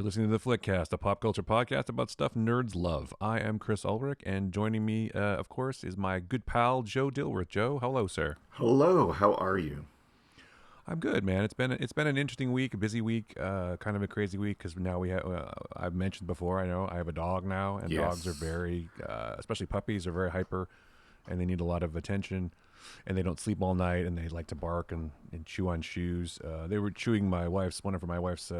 You're listening to the Flickcast, a pop culture podcast about stuff nerds love. I am Chris Ulrich, and joining me, of course, is my good pal Joe Dilworth. Joe, hello, sir. Hello, how are you? I'm good, man. It's been an interesting week, a busy week, kind of a crazy week because now we have. I've mentioned before. I know I have a dog now, and Yes. dogs are very, especially puppies, are very hyper, and they need a lot of attention, and they don't sleep all night, and they like to bark and chew on shoes. They were chewing one of my wife's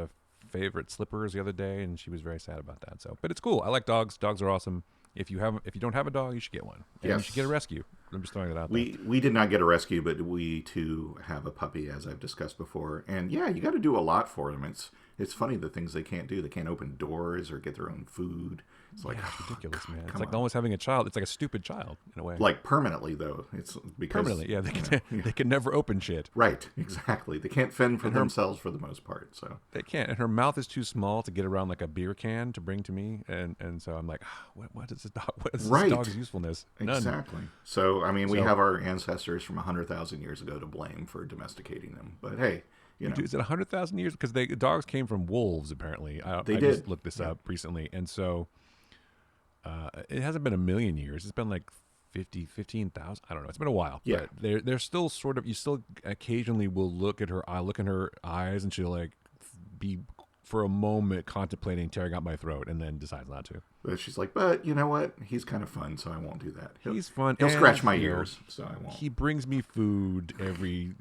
favorite slippers the other day, and she was very sad about that. So, but it's cool. I like dogs. Dogs are awesome. If you don't have a dog, you should get one. And you should get a rescue. I'm just throwing it out there. We did not get a rescue, but we too have a puppy, as I've discussed before. And yeah, you got to do a lot for them. It's funny the things they can't do. They can't open doors or get their own food. It's like it's ridiculous, man. It's come like on. almost having a child. It's like a stupid child in a way. Like permanently though. It's because Permanently, yeah. They can never open shit. Right, exactly. They can't fend for themselves for the most part. So They can't, and her mouth is too small to get around like a beer can to bring to me, and so I'm like, what is this dog? What is Right. this dog's usefulness? None. exactly. So I mean, we So- have our ancestors from 100,000 years ago to blame for domesticating them. But hey, you know, Is it 100,000 years? Because dogs came from wolves, apparently. I They just did. looked this up recently, and so it hasn't been a million years. It's been like 15,000. I don't know. It's been a while. Yeah. But they're still sort of. You still occasionally will look at her eye, look in her eyes, and she'll like be for a moment contemplating tearing out my throat, and then decides not to. but she's like, but you know what? He's kind of fun, so I won't do that. He's fun. He'll and, scratch my you know, ears, so I won't. He brings me food every,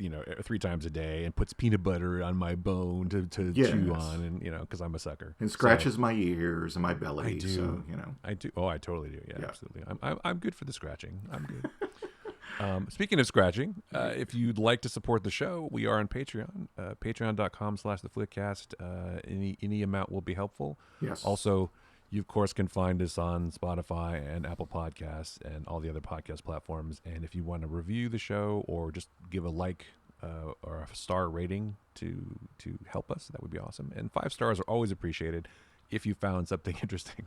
3 times a day, and puts peanut butter on my bone to Yes. chew on, and because I'm a sucker. And So, scratches my ears and my belly. I do. So, you know. I do. Oh, I totally do. Yeah, Yeah. absolutely. I'm good for the scratching. I'm good. Speaking of scratching, if you'd like to support the show, we are on Patreon. Patreon.com/TheFlickcast. Any amount will be helpful. Yes. Also, you of course can find us on Spotify and Apple Podcasts and all the other podcast platforms. And if you want to review the show or just give a like or a star rating to help us, that would be awesome. And 5 stars are always appreciated if you found something interesting,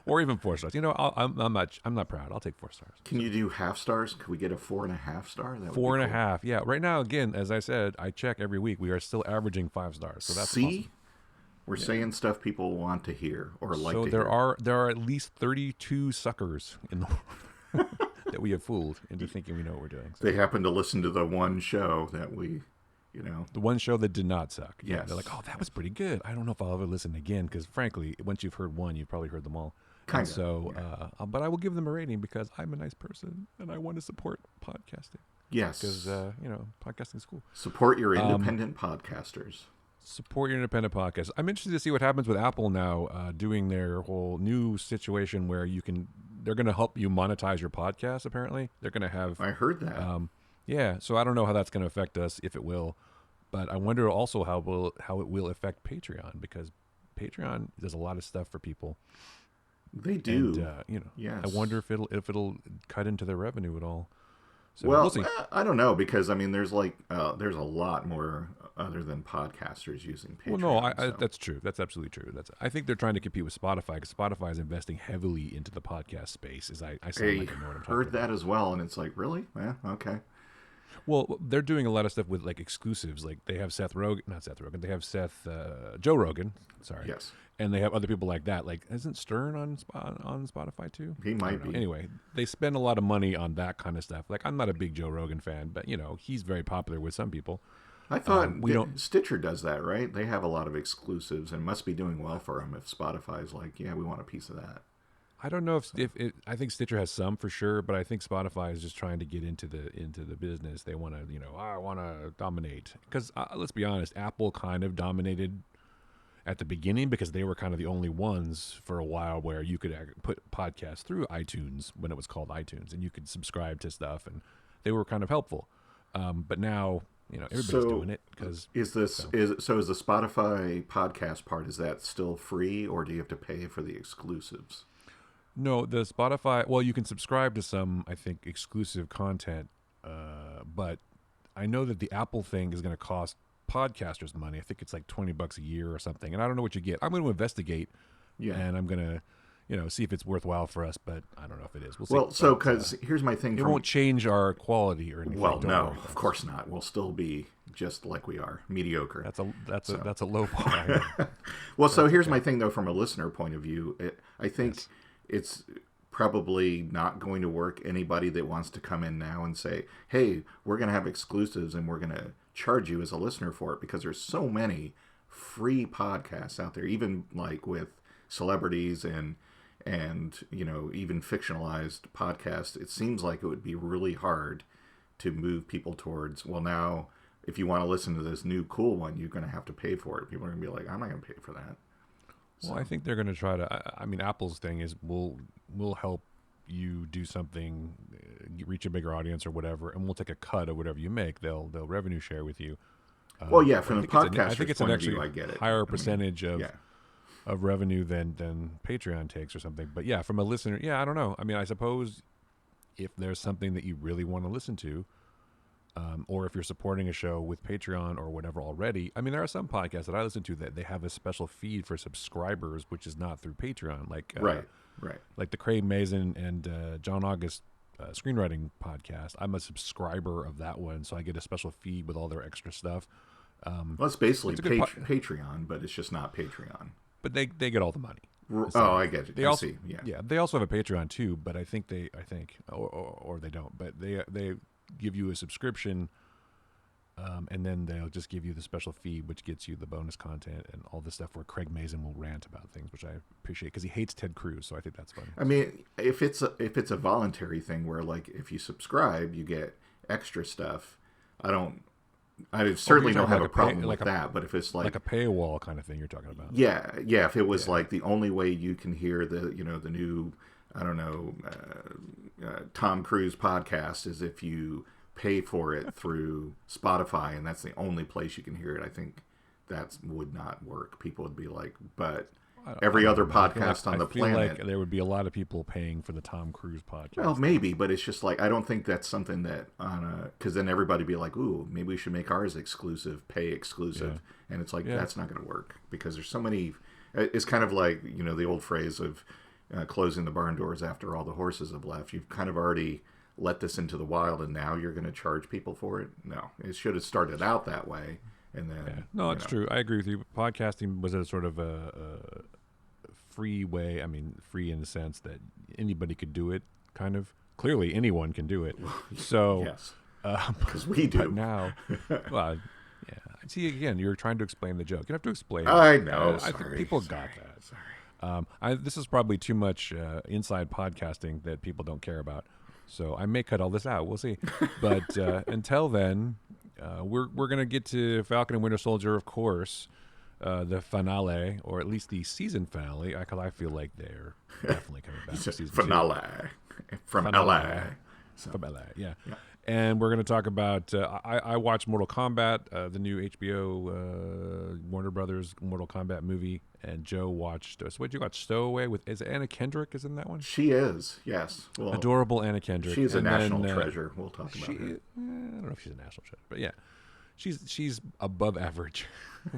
or even 4 stars. I'm not proud. I'll take 4 stars. Can you do half stars? Could we get a 4.5 star? That would Four be and a cool. half. Yeah. Right now, again, as I said, I check every week. We are still averaging 5 stars. So that's See? awesome. We're saying stuff people want to hear or like So to there hear. are at least 32 suckers in the world that we have fooled into thinking we know what we're doing. So They happen to listen to the one show that we, the one show that did not suck. Yeah, Yes. they're like, oh, that was pretty good. I don't know if I'll ever listen again because, frankly, once you've heard one, you've probably heard them all. Kinda, And so, but I will give them a rating because I'm a nice person and I want to support podcasting yes. because podcasting is cool. Support your independent podcasters. Support your independent podcast. I'm interested to see what happens with Apple now doing their whole new situation where they're going to help you monetize your podcast. Apparently, they're going to have. I heard that. Yeah, so I don't know how that's going to affect us, if it will, but I wonder also how it will affect Patreon because Patreon does a lot of stuff for people. They do. And, Yes. I wonder if it'll cut into their revenue at all. So Well, we'll see. I don't know because I mean, there's there's a lot more other than podcasters using Patreon. Well, no, so. that's true. That's absolutely true. I think they're trying to compete with Spotify because Spotify is investing heavily into the podcast space. As I sound I like I know what I'm talking heard about. that as well, and it's like, really? Yeah, okay. Well, they're doing a lot of stuff with like exclusives. Like they have They have Joe Rogan. Sorry. Yes. And they have other people like that. Like, isn't Stern on Spotify too? He I might don't know. be. Anyway, they spend a lot of money on that kind of stuff. Like, I'm not a big Joe Rogan fan, but he's very popular with some people. I thought we don't- Stitcher does that, right? They have a lot of exclusives and must be doing well for them if Spotify's like, yeah, we want a piece of that. I don't know if I think Stitcher has some for sure, but I think Spotify is just trying to get into the business. They want to, I want to dominate because let's be honest, Apple kind of dominated at the beginning because they were kind of the only ones for a while where you could put podcasts through iTunes when it was called iTunes, and you could subscribe to stuff, and they were kind of helpful. But now, everybody's doing it because Is the Spotify podcast part, is that still free or do you have to pay for the exclusives? No, the Spotify. Well, you can subscribe to some, I think, exclusive content, but I know that the Apple thing is going to cost podcasters money. I think it's like $20 a year or something, and I don't know what you get. I'm going to investigate, and I'm going to, see if it's worthwhile for us. But I don't know if it is. We'll see. Well, so But, because here's my thing. it won't change our quality or anything. Well, Don't no, worry. of course not. We'll still be just like we are, mediocre. That's a low bar. Well, so here's my thing, though, from a listener point of view. I think it's probably not going to work. Anybody that wants to come in now and say, hey, we're going to have exclusives and we're going to charge you as a listener for it, because there's so many free podcasts out there, even like with celebrities and even fictionalized podcasts. It seems like it would be really hard to move people towards, well, now if you want to listen to this new cool one, you're going to have to pay for it. People are going to be like, I'm not going to pay for that. Well, I think they're going to try to. I mean, Apple's thing is we'll help you do something, reach a bigger audience or whatever, and we'll take a cut of whatever you make. They'll revenue share with you. Well, yeah, from the I think podcaster's it's point an of view, actually I get it. higher percentage of revenue than Patreon takes or something. But yeah, from a listener, I don't know. I mean, I suppose if there's something that you really want to listen to, or if you're supporting a show with Patreon or whatever already. I mean, there are some podcasts that I listen to that they have a special feed for subscribers, which is not through Patreon. Like right. Like the Craig Mazin and John August screenwriting podcast. I'm a subscriber of that one, so I get a special feed with all their extra stuff. Well, it's basically Patreon, but it's just not Patreon. But they get all the money. Oh, I get it. They also, see. Yeah. They also have a Patreon too, but I think or they don't. But they give you a subscription, and then they'll just give you the special feed, which gets you the bonus content and all the stuff where Craig Mazin will rant about things, which I appreciate because he hates Ted Cruz, so I think that's funny. I mean, if it's a voluntary thing where, like, if you subscribe, you get extra stuff. I certainly don't have a problem with that, but if it's like a paywall kind of thing you're talking about. Yeah. If it was like the only way you can hear the new, I don't know, Tom Cruise podcast is if you pay for it through Spotify, and that's the only place you can hear it, I think that would not work. People would be like, but every other podcast on the planet. I feel like there would be a lot of people paying for the Tom Cruise podcast. Well, maybe, but it's just like, I don't think that's something that because then everybody would be like, ooh, maybe we should make ours exclusive, pay exclusive. Yeah. And it's like, that's not going to work because there's so many. It's kind of like, the old phrase of closing the barn doors after all the horses have left. You've kind of already let this into the wild, and now you're going to charge people for it. No, it should have started out that way. And then, no, it's true. I agree with you. Podcasting was a sort of a free way. I mean, free in the sense that anybody could do it. Kind of clearly, anyone can do it. So yes, because we do. But now, well, yeah. See, again, you're trying to explain the joke. You have to explain. I know. I think people got that. This is probably too much inside podcasting that people don't care about. So I may cut all this out. We'll see. But until then. We're gonna get to Falcon and Winter Soldier, of course, the finale, or at least the season finale, because I feel like they're definitely coming back for season finale. 2. From LA. From LA, yeah. And we're gonna talk about. I watched Mortal Kombat, the new HBO Warner Brothers Mortal Kombat movie, and Joe watched. So what did you watch? Stowaway with is Anna Kendrick is in that one? She is, yes. Well, adorable Anna Kendrick. She's a national treasure. We'll talk about her. I don't know if she's a national treasure, but yeah, she's above average.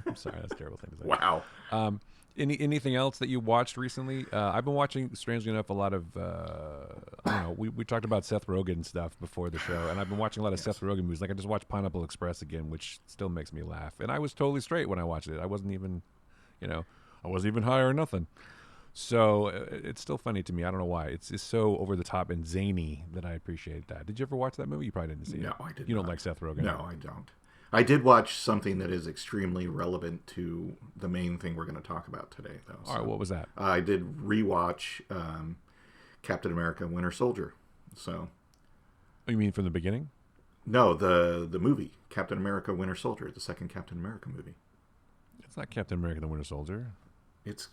I'm sorry, that's a terrible thing to say. Wow. Anything else that you watched recently? I've been watching, strangely enough, a lot of. I don't know. We talked about Seth Rogen stuff before the show, and I've been watching a lot of Seth Rogen movies. Like I just watched Pineapple Express again, which still makes me laugh. And I was totally straight when I watched it. I wasn't even, I wasn't even high or nothing. So it's still funny to me. I don't know why. It's so over the top and zany that I appreciate that. Did you ever watch that movie? You probably didn't see it. No, I didn't. You don't like Seth Rogen? No, I don't. I did watch something that is extremely relevant to the main thing we're going to talk about today, though. All right, what was that? I did rewatch Captain America: Winter Soldier. So, oh, you mean from the beginning? No, the movie Captain America: Winter Soldier, the second Captain America movie. It's not Captain America: The Winter Soldier. It's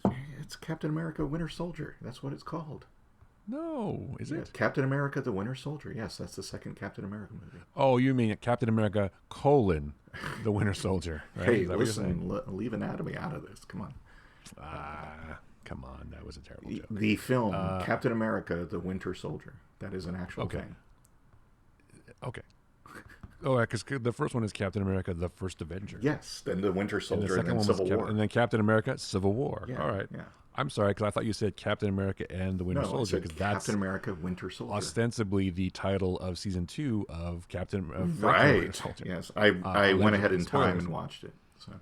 Captain America: Winter Soldier. That's what it's called. No, is it? Captain America: The Winter Soldier. Yes, that's the second Captain America movie. Oh, you mean Captain America: The Winter Soldier? Right? Hey, listen, leave anatomy out of this. Come on. Come on. That was a terrible joke. The film Captain America: The Winter Soldier. That is an actual thing. Okay. Oh, because the first one is Captain America: The First Avenger. Yes, then the Winter Soldier, and then Civil War, and then Captain America: Civil War. Yeah, all right. Yeah. I'm sorry, because I thought you said Captain America and the Winter No, I Soldier, said because Captain that's America: Winter Soldier. ostensibly the title of season 2 of Falcon and Winter Right. Soldier. Yes, I went ahead Allegedly, in time spoilers. and watched it. So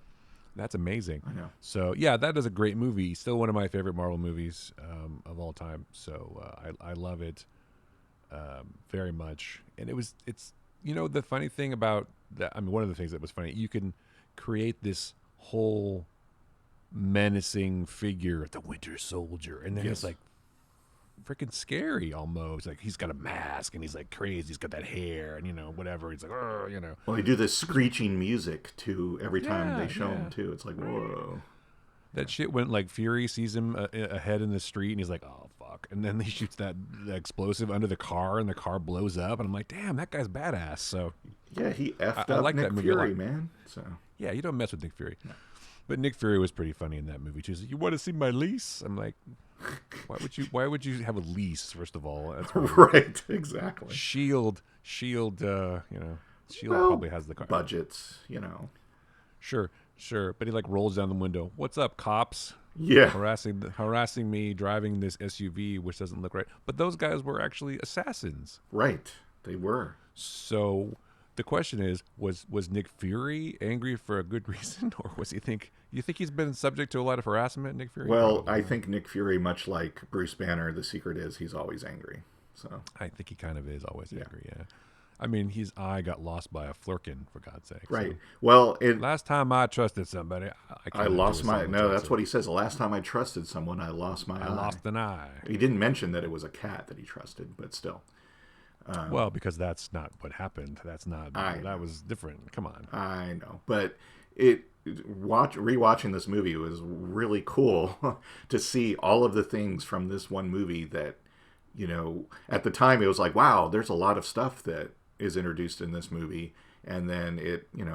That's amazing. I know. So yeah, that is a great movie. Still one of my favorite Marvel movies of all time. So I love it very much. And it's the funny thing about that. I mean, one of the things that was funny, you can create this whole menacing figure, the Winter Soldier, and then Yes. he's like freaking scary almost. Like he's got a mask and he's like crazy. He's got that hair and whatever. He's like, Well, they do this screeching music too every time they show yeah. him too. It's like, whoa. That shit went like Fury sees him ahead in the street and he's like, oh fuck, and then he shoots that explosive under the car and the car blows up and I'm like, damn, that guy's badass. So Yeah, he effed I up like Nick that movie a Fury, lot. man. So Yeah, you don't mess with Nick Fury. But Nick Fury was pretty funny in that movie too. So, you want to see my lease? I'm like, why would you have a lease? First of all, that's weird. right, exactly. Shield. Shield Well, probably has the car. budgets, Sure. But he like rolls down the window. What's up, cops? Yeah, Harassing me driving this SUV, which doesn't look right. But those guys were actually assassins. right. They were. So the question is, was Nick Fury angry for a good reason, or was you think he's been subject to a lot of harassment, Nick Fury? Well, Probably. I think Nick Fury, much like Bruce Banner, the secret is he's always angry. So I think he kind of is always angry. Yeah. I mean, his eye got lost by a flirkin, for God's sake. right. So, Well, last time I trusted somebody, I I kinda lost do my. something No, like that's that. what he says. The last time I trusted someone, I lost my I eye. lost an eye. He didn't mention that it was a cat that he trusted, but still. Well, because that's not what happened. That's not. I That was different. Come on. I know, but rewatching this movie was really cool to see all of the things from this one movie that at the time it was like, wow, there's a lot of stuff that is introduced in this movie, and then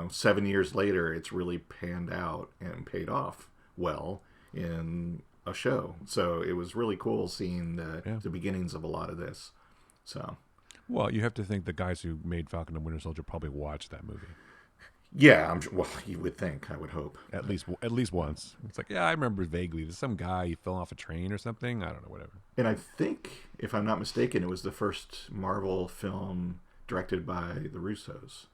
7 years later it's really panned out and paid off well in a show. So it was really cool seeing the beginnings of a lot of this. So Well, you have to think the guys who made Falcon and Winter Soldier probably watched that movie yeah, well, you would think, I would hope. at least once. It's like, yeah, I remember vaguely. There's some guy he fell off a train or something. I don't know, whatever. And I think, if I'm not mistaken, it was the first Marvel film directed by the Russos.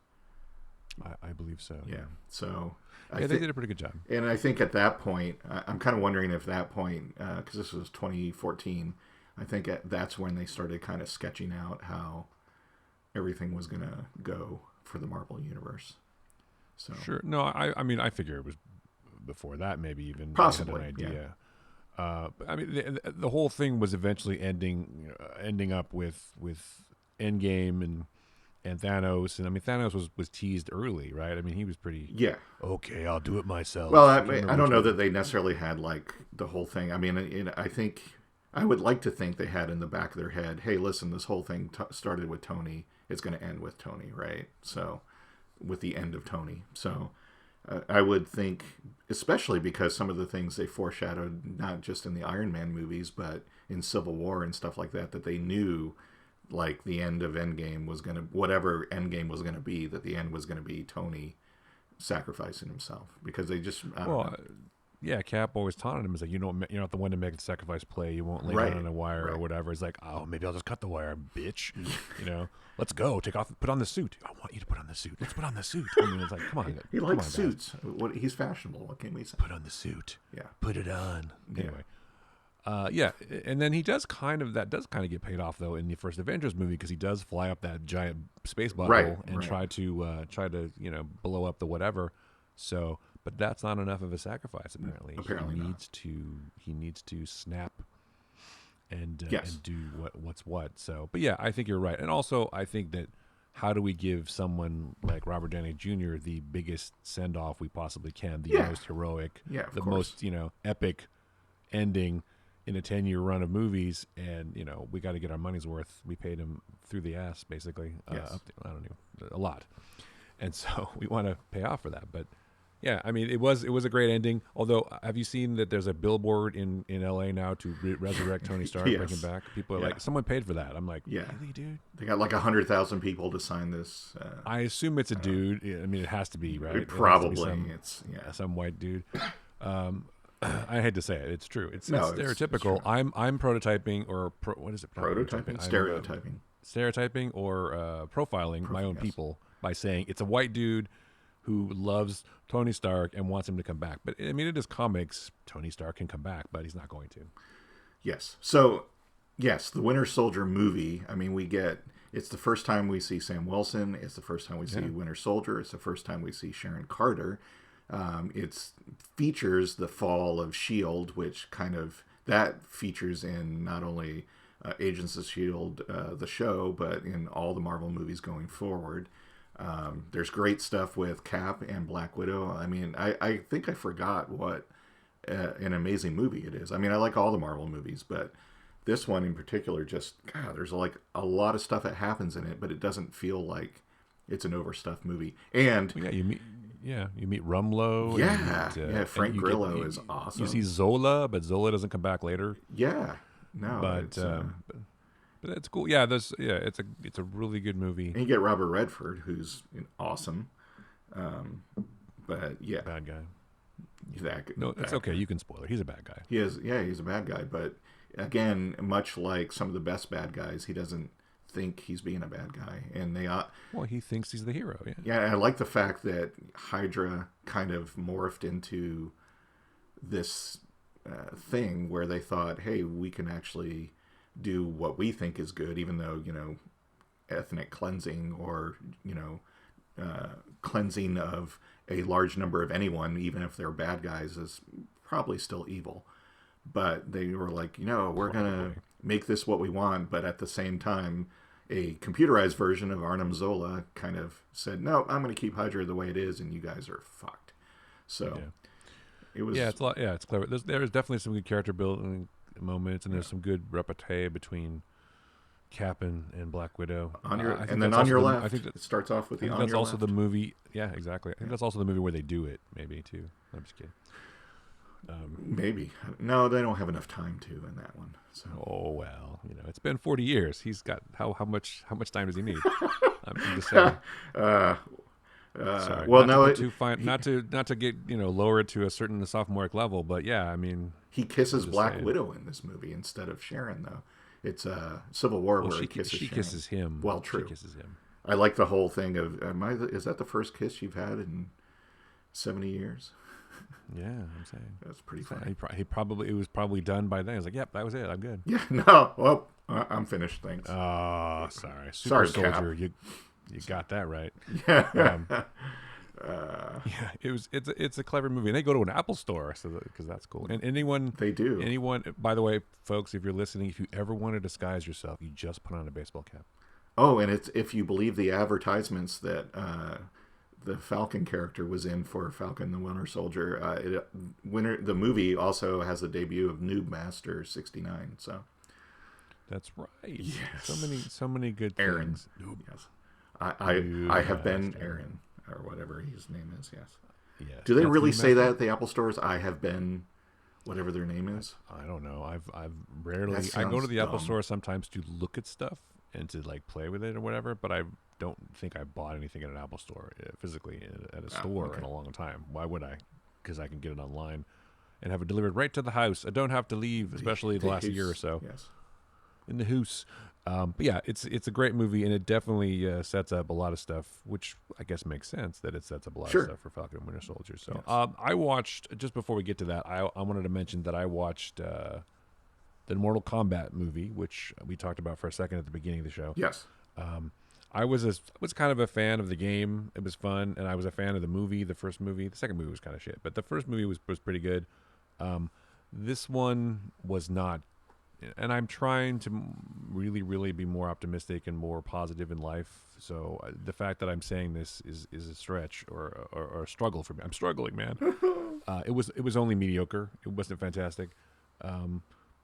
I believe so. Yeah. So They did a pretty good job. And I think at that point, I'm kind of wondering if that point, because this was 2014, I think that's when they started kind of sketching out how everything was going to go for the Marvel universe. So Sure. No, I mean, I figure it was before that, maybe even. Possibly, They had an idea. I mean, the whole thing was eventually ending up with Endgame and Thanos, and I mean, Thanos was teased early, right? I mean, he was pretty. yeah. Okay, I'll do it myself. Well, can't I remember don't which know one. that they necessarily had like the whole thing. I mean, I think I would like to think they had in the back of their head, hey, listen, this whole thing started with Tony. It's going to end with Tony, right? So, with the end of Tony. So, I would think, especially because some of the things they foreshadowed, not just in the Iron Man movies, but in Civil War and stuff like that, that they knew, like, the end of Endgame was going to, whatever Endgame was going to be, that the end was going to be Tony sacrificing himself. Because they just, I don't know. Yeah, Cap always taunted him. He's like, you're not the one to make the sacrifice play. You won't lay Right, down on a wire or right. whatever. He's like, oh, maybe I'll just cut the wire, bitch. Let's go. Put on the suit. I want you to put on the suit. Let's put on the suit. I mean, it's like, come on. He come likes on, guys. suits. He's fashionable. What can we say? Put on the suit. Yeah. Put it on. Yeah. Anyway. And then that does kind of get paid off though in the first Avengers movie because he does fly up that giant space bubble Right, and right. try to blow up the whatever. So, but that's not enough of a sacrifice apparently. Apparently he not. needs to snap and Yes. and do what's what. So, but yeah, I think you're right. And also, I think that how do we give someone like Robert Downey Jr. the biggest send off we possibly can, the Yeah. most heroic, Yeah, of the course. most epic ending in a 10-year run of movies, and we got to get our money's worth. We paid him through the ass, basically. Yes. I don't know, a lot, and so we want to pay off for that. But yeah, I mean, it was a great ending. Although, have you seen that there's a billboard in LA now to resurrect Tony Stark, bring him Yes. back? People are Yeah. like, someone paid for that. I'm like, Yeah. really, dude? They got like 100,000 people to sign this. I assume it's a dude. I mean, it has to be, right? It has to be Probably. some- It's some white dude. I hate to say it. It's true. It's No, it's true. stereotypical. I'm prototyping or what is it? Not Prototyping, I'm stereotyping. stereotyping or profiling my own Yes. people by saying it's a white dude who loves Tony Stark and wants him to come back. But I mean, it is comics. Tony Stark can come back, but he's not going to. Yes. So, yes, the Winter Soldier movie. I mean, we get. It's the first time we see Sam Wilson. It's the first time we see Winter Soldier. It's the first time we see Sharon Carter. It features the fall of Shield, which kind of that features in not only Agents of Shield, the show, but in all the Marvel movies going forward. There's great stuff with Cap and Black Widow. I mean, I think I forgot what an amazing movie it is. I mean, I like all the Marvel movies, but this one in particular, just God, there's like a lot of stuff that happens in it, but it doesn't feel like it's an overstuffed movie. And Well, you meet Rumlow. Frank Grillo is awesome. You see Zola, but Zola doesn't come back later. Yeah, no, But it's cool. Yeah, it's a really good movie. and you get Robert Redford, who's awesome. But yeah, Bad guy. No, it's that okay. You can spoil it. He's a bad guy. he's a bad guy, but again, much like some of the best bad guys, he doesn't think he's being a bad guy, and Well, he thinks he's the hero. Yeah. yeah, I like the fact that Hydra kind of morphed into this thing where they thought, hey, we can actually do what we think is good, even though ethnic cleansing or cleansing of a large number of anyone, even if they're bad guys, is probably still evil. But they were like, we're going to make this what we want. But at the same time, a computerized version of Arnim Zola kind of said, no, I'm going to keep Hydra the way it is, and you guys are fucked. So it was... Yeah, it's clever. There's definitely some good character building moments, and there's some good repartee between Cap and Black Widow. On your left, I think it starts off with the on your left. That's also the movie. Yeah, exactly. I think that's also the movie where they do it, maybe, too. I'm just kidding. Maybe. No, they don't have enough time to in that one. So. Oh, well, it's been 40 years. He's got how much time does he need? I'm just saying. Sorry. Well, not to get lower to a certain sophomoric level, but yeah, I mean, he kisses Black Widow in this movie instead of Sharon, though. It's Civil War where he kisses Sharon. She kisses him. Well, true. She kisses him. I like the whole thing of is that the first kiss you've had in 70 years? Yeah, I'm saying that's pretty funny. It was probably done by then. He was like, "Yep, that was it. I'm good." Yeah, no, well, I'm finished. Thanks. Oh, sorry, Super Soldier. Cap. You got that right. Yeah. Yeah, it's a clever movie, and they go to an Apple store, because that's cool. And anyone, by the way, folks, if you're listening, if you ever want to disguise yourself, you just put on a baseball cap. Oh, and it's if you believe the advertisements that the Falcon character was in for Falcon the Winter Soldier. The movie also has the debut of Noob Master 69. So that's right. Yes. So many good Aaron. things. Yes. I have been Aaron, or whatever his name is. Yes. Yes. Do they really say that at the Apple stores? I have been, whatever their name is. I don't know. I've rarely. I go to the Apple store sometimes to look at stuff and to like play with it or whatever, but I don't think I bought anything at an Apple store physically at a store in a long time. Why would I? Because I can get it online and have it delivered right to the house. I don't have to leave, especially the last year or so. Yes. In the house. But yeah, it's a great movie, and it definitely sets up a lot of stuff, which I guess makes sense that it sets up a lot of stuff for Falcon and Winter Soldier. So I watched, just before we get to that, I wanted to mention that I watched the Mortal Kombat movie, which we talked about for a second at the beginning of the show. Yes. I was kind of a fan of the game. It was fun, and I was a fan of the movie, the first movie. The second movie was kind of shit, but the first movie was pretty good. This one was not, and I'm trying to really, really be more optimistic and more positive in life. So the fact that I'm saying this is a stretch or a struggle for me. I'm struggling, man. It was only mediocre. It wasn't fantastic.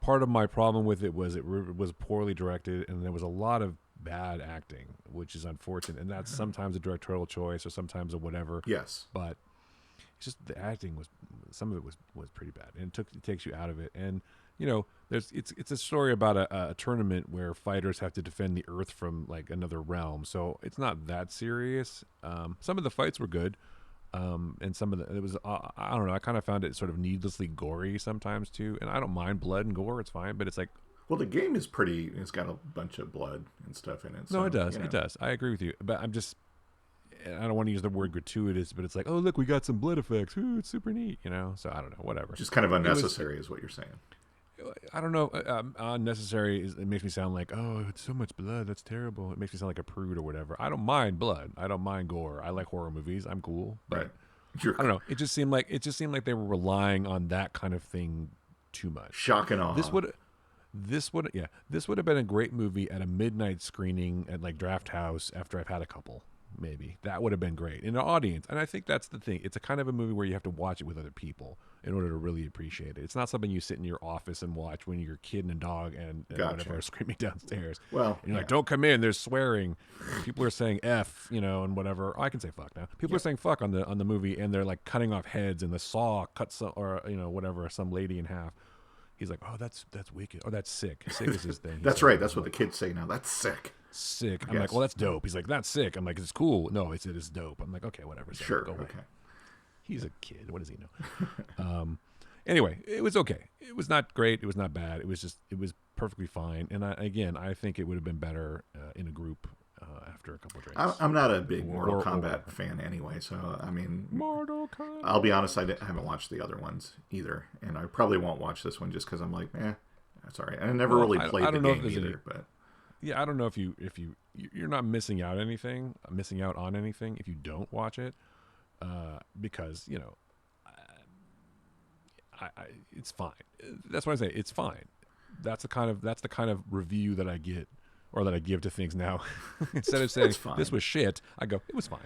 Part of my problem with it was was poorly directed, and there was a lot of bad acting, which is unfortunate, and that's sometimes a directorial choice or sometimes a whatever. Yes, but it's just the acting some of it was pretty bad, and it takes you out of it. And it's a story about a tournament where fighters have to defend the Earth from like another realm, so it's not that serious. Some of the fights were good, And some of it was I don't know. I kind of found it sort of needlessly gory sometimes too. And I don't mind blood and gore; it's fine. But it's like, Well, the game is pretty. It's got a bunch of blood and stuff in it. no, it So does, it does. I agree with you. But I'm just, I don't want to use the word gratuitous, but it's like, oh look, we got some blood effects. Ooh, it's super neat, you know. So I don't know, whatever. just kind of unnecessary, is what you're saying. I don't know. Unnecessary. It makes me sound like, oh, it's so much blood. That's terrible. It makes me sound like a prude or whatever. I don't mind blood. I don't mind gore. I like horror movies. I'm cool. But Right. You're I don't know. It just seemed like they were relying on that kind of thing too much. shock and awe. This would have been a great movie at a midnight screening at like Draft House after I've had a couple. Maybe that would have been great in an audience. And I think that's the thing. It's a kind of a movie where you have to watch it with other people in order to really appreciate it. It's not something you sit in your office and watch when your kid and a dog and Gotcha. whatever are screaming downstairs. Well, and you're like, don't come in. There's swearing. People are saying F, and whatever. I can say fuck now. People are saying fuck on the movie, and they're like cutting off heads, and the saw cuts or whatever some lady in half. He's like, oh, that's wicked. Oh, that's sick. Sick is his thing. That's right. That's what the kids say now. That's sick. Sick. I'm Yes. like, well, that's dope. He's like, that's sick. I'm like, it's cool. No, it is dope. I'm like, okay, whatever. So Sure. go away. Okay. He's a kid. What does he know? Anyway, it was okay. It was not great. It was not bad. It was perfectly fine. And I think it would have been better in a group after a couple of drinks. I'm not a big Mortal Kombat fan anyway, so I mean, Mortal Kombat. I'll be honest. I haven't watched the other ones either, and I probably won't watch this one just because I'm like, that's all right. I never really played the game either, but. Yeah, I don't know if you're not missing out on anything if you don't watch it, because it's fine. That's what I say. It's fine. That's the kind of review that I get or that I give to things now. Instead of saying this was shit, I go, it was fine.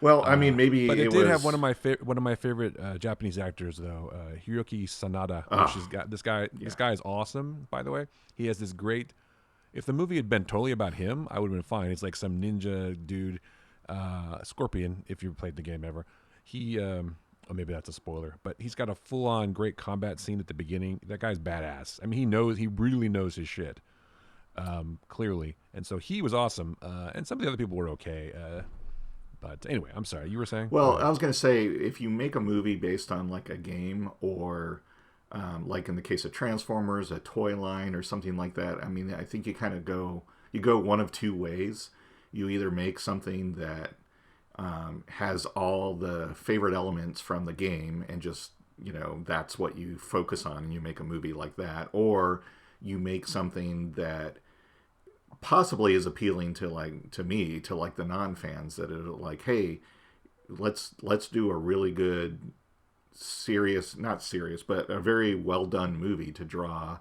Well, I mean, maybe but it did was... have one of my favorite Japanese actors though, Hiroki Sanada. This guy is awesome. By the way, he has this great. If the movie had been totally about him, I would have been fine. It's like some ninja dude, Scorpion. If you played the game ever, he. Or maybe that's a spoiler, but he's got a full-on great combat scene at the beginning. That guy's badass. I mean, he really knows his shit, clearly. And so he was awesome. And some of the other people were okay. But anyway, I'm sorry. You were saying? Well, I was going to say, if you make a movie based on like a game or like in the case of Transformers, a toy line or something like that, I mean, I think you kind of go one of two ways. You either make something that has all the favorite elements from the game and just, that's what you focus on and you make a movie like that, or you make something that possibly is appealing to me, to the non-fans, that are like, hey, let's do a really good not serious, but a very well done movie to draw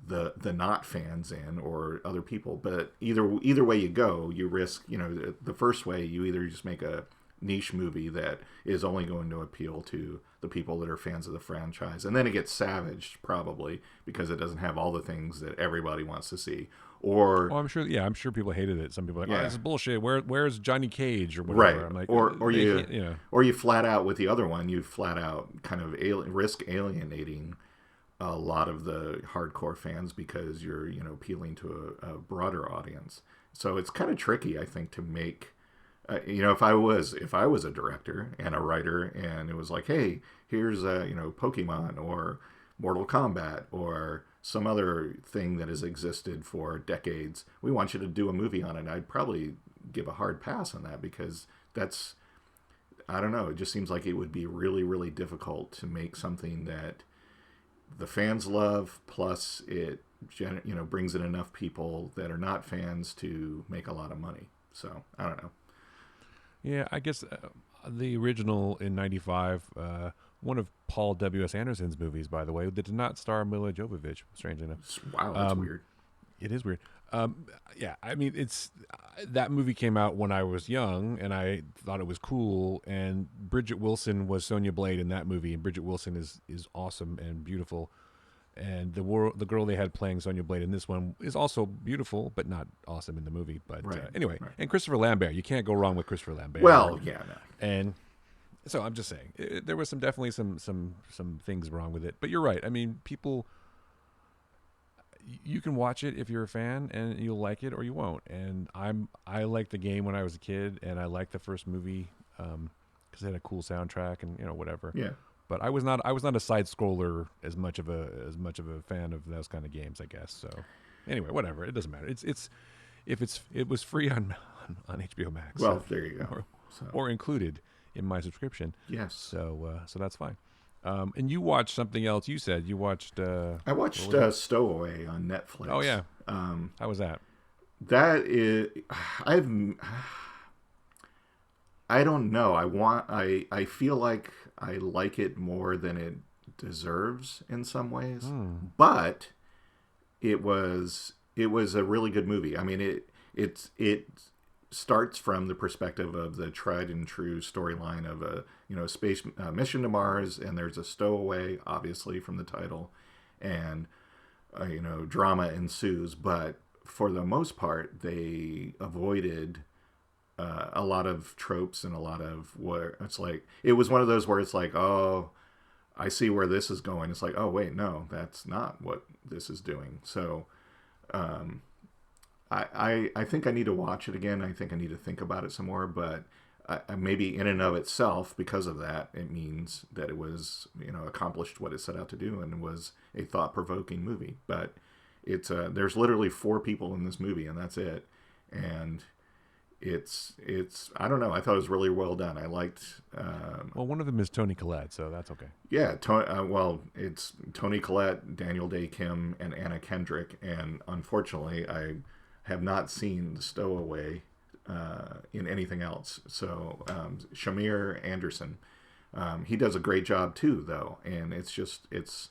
the not fans in or other people. But either way you go, you risk, the first way you either just make a niche movie that is only going to appeal to the people that are fans of the franchise, and then it gets savaged probably because it doesn't have all the things that everybody wants to see. Or I'm sure people hated it. Some people are like, oh, this is bullshit. Where's Johnny Cage or whatever? Right. I'm like, or you flat out with the other one, you flat out kind of risk alienating a lot of the hardcore fans because you're appealing to a broader audience. So it's kind of tricky, I think, to make. If I was a director and a writer, and it was like, hey, here's Pokemon or Mortal Kombat or some other thing that has existed for decades, we want you to do a movie on it, I'd probably give a hard pass on that, because that's, I don't know, it just seems like it would be really, really difficult to make something that the fans love, plus it brings in enough people that are not fans to make a lot of money. So I don't know. Yeah, I guess the original in '95, one of Paul W.S. Anderson's movies, by the way, that did not star Mila Jovovich, strangely enough. Wow, that's weird. It is weird. Yeah, I mean, it's that movie came out when I was young, and I thought it was cool. And Bridget Wilson was Sonya Blade in that movie, and Bridget Wilson is awesome and beautiful. And the girl they had playing Sonya Blade in this one is also beautiful, but not awesome in the movie. But anyway, and Christopher Lambert, you can't go wrong with Christopher Lambert. Well, yeah, no. And so I'm just saying, there was definitely some things wrong with it. But you're right. I mean, people, you can watch it if you're a fan, and you'll like it or you won't. And I liked the game when I was a kid, and I liked the first movie because because it had a cool soundtrack and whatever. Yeah. But I was not a side scroller as much of a fan of those kind of games, I guess. So anyway, whatever. It doesn't matter. It was free on HBO Max. Well, there you go. Or included in my subscription. Yes. So that's fine. And you watched something else. You said you watched. I watched Stowaway on Netflix. Oh yeah. How was that? That is, I don't know. I feel like I like it more than it deserves in some ways, but it was a really good movie. I mean, it starts from the perspective of the tried and true storyline of a space mission to Mars, and there's a stowaway, obviously from the title, and drama ensues. But for the most part, they avoided a lot of tropes and a lot of where it's like, it was one of those where it's like, oh, I see where this is going. It's like, oh wait, no, that's not what this is doing. So I think I need to watch it again. I think I need to think about it some more, but maybe in and of itself, because of that, it means that it was, accomplished what it set out to do and was a thought-provoking movie. But it's there's literally 4 people in this movie, and that's it. And it's I don't know. I thought it was really well done. I liked. Well, one of them is Toni Collette, so that's okay. Yeah, well, it's Toni Collette, Daniel Day Kim, and Anna Kendrick. And unfortunately, I have not seen The Stowaway in anything else. So Shamir Anderson, he does a great job too, though, and it's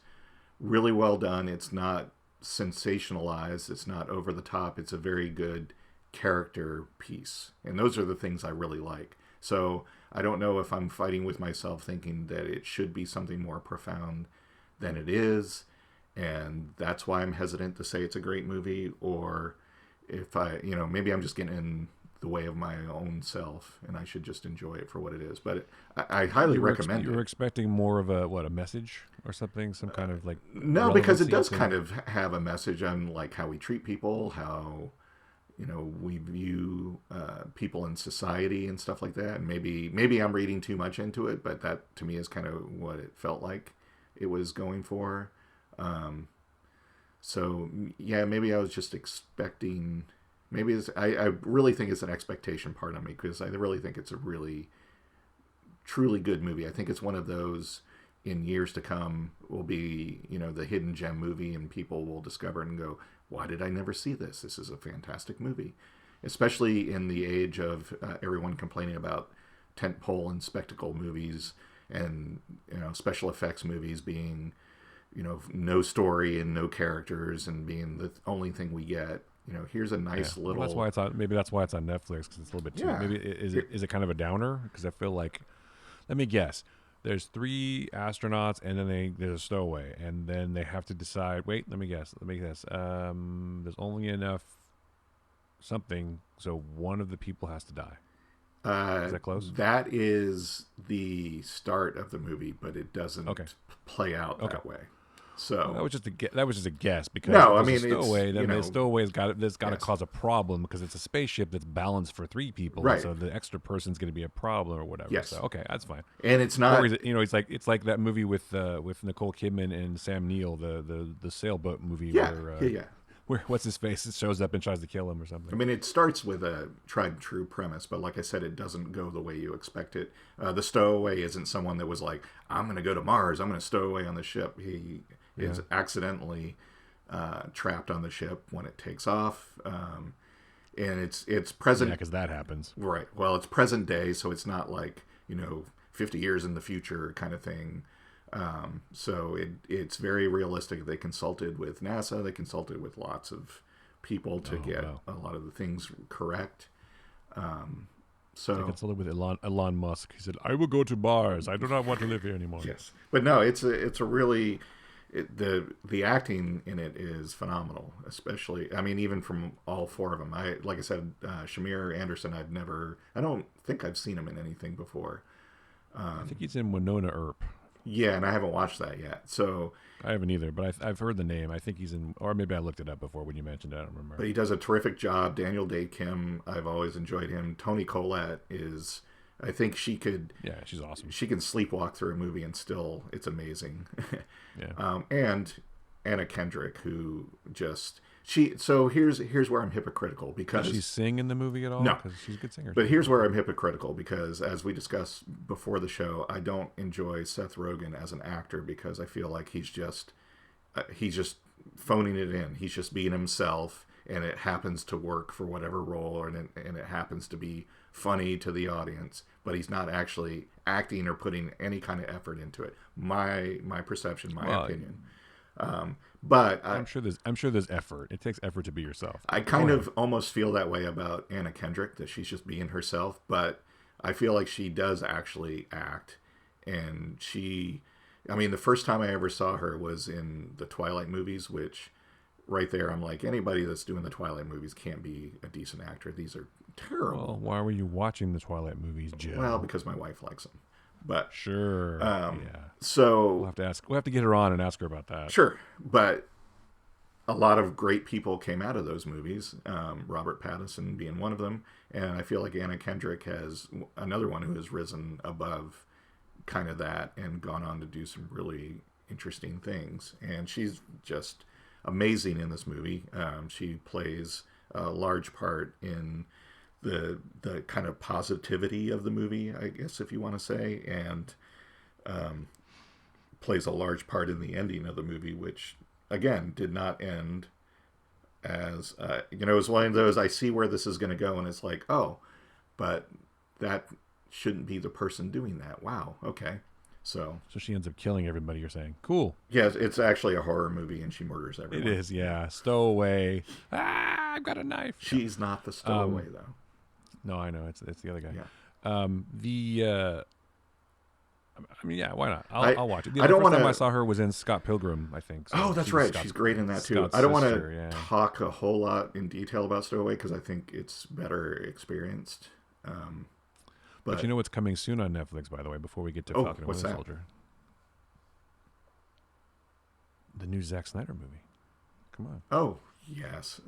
really well done. It's not sensationalized. It's not over the top. It's a very good character piece, and those are the things I really like. So I don't know if I'm fighting with myself thinking that it should be something more profound than it is, and that's why I'm hesitant to say it's a great movie, or if maybe I'm just getting in the way of my own self and I should just enjoy it for what it is. But I highly recommend it. You were expecting more of a message or something, some kind of like no, because it does kind of have a message on like how we treat people, how we view people in society and stuff like that. And maybe I'm reading too much into it, but that to me is kind of what it felt like it was going for. So yeah, maybe I was just expecting. Maybe I really think it's an expectation part on me, because I really think it's a really, truly good movie. I think it's one of those in years to come will be, the hidden gem movie, and people will discover it and go, why did I never see this? This is a fantastic movie. Especially in the age of everyone complaining about tentpole and spectacle movies and, special effects movies being, no story and no characters and being the only thing we get. Here's a nice little. Well, that's why it's on. Maybe that's why it's on Netflix, because it's a little bit too. Yeah. Maybe is it kind of a downer? Because I feel like, let me guess. There's 3 astronauts, and then there's a stowaway, and then they have to decide. Wait, let me guess. There's only enough something, so one of the people has to die. Is that close? That is the start of the movie, but it doesn't play out that way. So well, that was just a guess, because no, I if mean, it's a stowaway, it's, then the stowaway's got to yes. cause a problem, because it's a spaceship that's balanced for 3 people, right? So the extra person's going to be a problem or whatever. Yes. So okay, that's fine. And it's not, or is it, it's like that movie with Nicole Kidman and Sam Neill, the sailboat movie. Yeah, where, where what's his face shows up and tries to kill him or something. I mean, it starts with a tried and true premise, but like I said, it doesn't go the way you expect it. The stowaway isn't someone that was like, I'm going to go to Mars, I'm going to stow away on the ship. He is accidentally trapped on the ship when it takes off, and it's present. Yeah, because that happens. Right. Well, it's present day, so it's not like 50 years in the future kind of thing. So it's very realistic. They consulted with NASA. They consulted with lots of people to get a lot of the things correct. So they consulted with Elon Musk. He said, "I will go to Mars. I do not want to live here anymore." Yes, but no, it's a really the acting in it is phenomenal. Especially, I mean, even from all 4 of them. Like I said, Shamir Anderson. I don't think I've seen him in anything before. I think he's in Winona Earp. Yeah, and I haven't watched that yet. So I haven't either, but I've heard the name. I think he's in, or maybe I looked it up before when you mentioned it. I don't remember. But he does a terrific job. Daniel Day Kim, I've always enjoyed him. Toni Collette is I think she could. Yeah, she's awesome. She can sleepwalk through a movie and still, it's amazing. Yeah. And Anna Kendrick, who just So here's where I'm hypocritical because Does she sing in the movie at all? No, Because she's a good singer. but here's where I'm hypocritical because, as we discussed before the show, I don't enjoy Seth Rogen as an actor because I feel like he's just phoning it in. He's just being himself, and it happens to work for whatever role, and it happens to be funny to the audience. But he's not actually acting or putting any kind of effort into it. My perception, my opinion. But I'm sure there's effort. It takes effort to be yourself. I kind of almost feel that way about Anna Kendrick, that she's just being herself. But I feel like she does actually act, and the first time I ever saw her was in the Twilight movies, which right there, I'm like, anybody that's doing the Twilight movies can't be a decent actor. These are terrible. Well, why were you watching the Twilight movies, Joe? Well, because my wife likes them. But sure, yeah. So we'll have to get her on and ask her about that. Sure, but a lot of great people came out of those movies. Robert Pattinson being one of them, and I feel like Anna Kendrick has another one who has risen above kind of that and gone on to do some really interesting things. And she's just amazing in this movie. She plays a large part in the kind of positivity of the movie, I guess, if you want to say, and plays a large part in the ending of the movie, which again did not end as it was one of those, I see where this is going to go, and it's like, oh, but that shouldn't be the person doing that. Wow, okay. So she ends up killing everybody, you're saying. Cool. Yes, it's actually a horror movie, and she murders everyone. It is, yeah. Stowaway. I've got a knife. She's not the stowaway, though. No, I know. It's the other guy. Yeah. Yeah, why not? I'll watch it. The I don't first time wanna... I saw her was in Scott Pilgrim, I think. So that's right. She's great in that, too. Scott's I don't want sister, to talk a whole lot in detail about Stowaway, because I think it's better experienced. But you know what's coming soon on Netflix, by the way, before we get to Falcon and Winter Soldier? The new Zack Snyder movie. Come on. Oh, yes.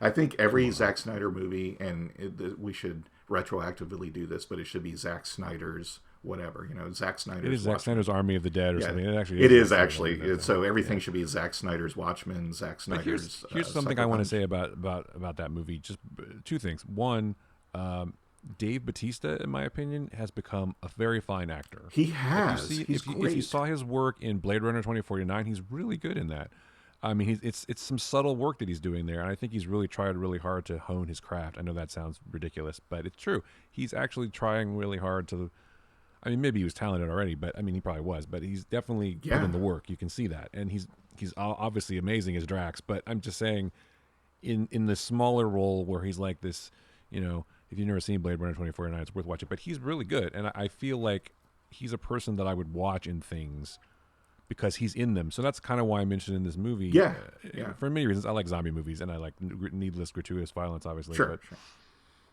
I think every Zack Snyder movie, and we should retroactively do this, but it should be Zack Snyder's whatever. Zack Snyder's It is Zack Snyder's Army of the Dead or something. It is actually. So everything should be Zack Snyder's Watchmen, Zack Snyder's... Here's something I want to say about that movie. Just two things. One... Dave Bautista, in my opinion, has become a very fine actor. He has. He's great. If you saw his work in Blade Runner 2049, he's really good in that. I mean, it's some subtle work that he's doing there, and I think he's really tried really hard to hone his craft. I know that sounds ridiculous, but it's true. He's actually trying really hard to... I mean, maybe he was talented already, but I mean, he probably was. But he's definitely put in the work. You can see that, and he's obviously amazing as Drax. But I'm just saying, in the smaller role where he's like this, if you've never seen Blade Runner 2049, it's worth watching. But he's really good, and I feel like he's a person that I would watch in things because he's in them. So that's kind of why I'm interested in this movie. Yeah. For many reasons, I like zombie movies, and I like needless, gratuitous violence, obviously. Sure.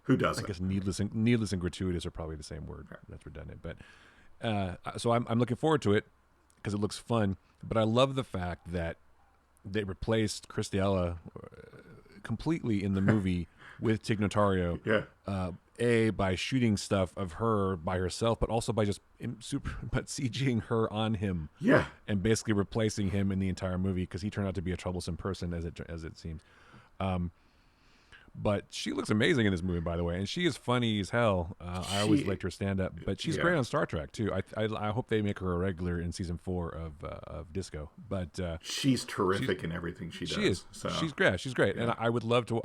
Who doesn't? I guess needless and gratuitous are probably the same word. Right. That's redundant. But so I'm looking forward to it because it looks fun. But I love the fact that they replaced Christiella completely in the movie with Tig Notario. Yeah. By shooting stuff of her by herself, but also by just CGing her on him. Yeah. And basically replacing him in the entire movie because he turned out to be a troublesome person as it seems. But she looks amazing in this movie, by the way, and she is funny as hell. I always liked her stand up, but she's great on Star Trek too. I hope they make her a regular in season 4 of Disco. But she's terrific in everything she does. She is. So. She's great. She's great, and I would love to.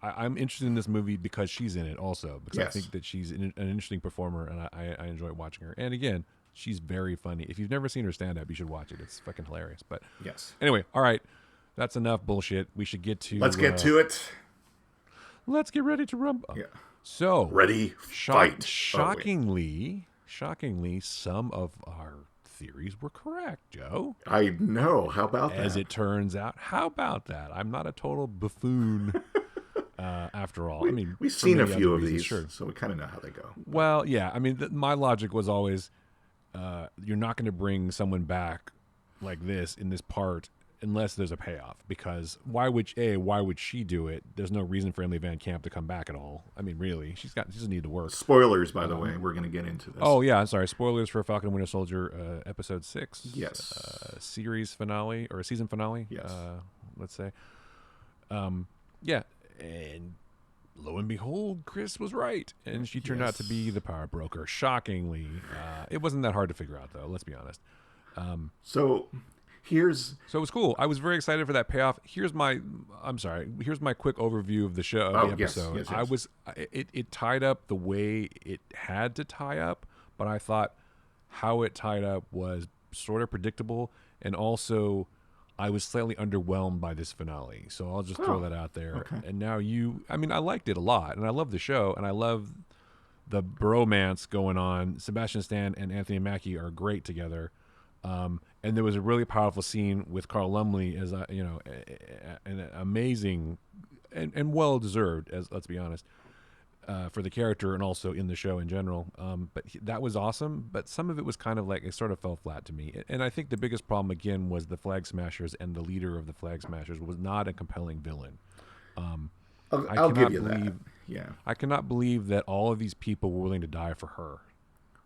I'm interested in this movie because she's in it also because I think that she's an interesting performer, and I enjoy watching her. And again, she's very funny. If you've never seen her stand up, you should watch it. It's fucking hilarious. But anyway, all right, that's enough bullshit. We should get to. Let's get to it. Let's get ready to rumble. Yeah. So ready, fight. Shockingly, some of our theories were correct, Joe. I know. How about that? As it turns out, how about that? I'm not a total buffoon. After all, we've seen a few of these, so we kind of know how they go. Well, yeah. I mean, my logic was always, you're not going to bring someone back like this in this part unless there's a payoff. Because why would she do it? There's no reason for Emily Van Camp to come back at all. I mean, really, she doesn't need to work. Spoilers, by the way, we're going to get into this. Oh yeah, I'm sorry. Spoilers for Falcon and Winter Soldier, episode 6. Yes. Series finale or season finale. Yes. Let's say. Yeah, and lo and behold, Chris was right, and she turned out to be the power broker. Shockingly, it wasn't that hard to figure out, though. Let's be honest. So it was cool. I was very excited for that payoff. Here's my quick overview of the show, of the episode. Yes. It tied up the way it had to tie up, but I thought how it tied up was sort of predictable, and also I was slightly underwhelmed by this finale. So I'll just throw that out there. Okay. And now I liked it a lot, and I love the show, and I love the bromance going on. Sebastian Stan and Anthony Mackie are great together. And there was a really powerful scene with Carl Lumbly as an amazing and well deserved, as let's be honest, for the character and also in the show in general. That was awesome. But some of it was kind of like it sort of fell flat to me. And I think the biggest problem again was the Flag Smashers, and the leader of the Flag Smashers was not a compelling villain. I'll give you that. Yeah. I cannot believe that all of these people were willing to die for her.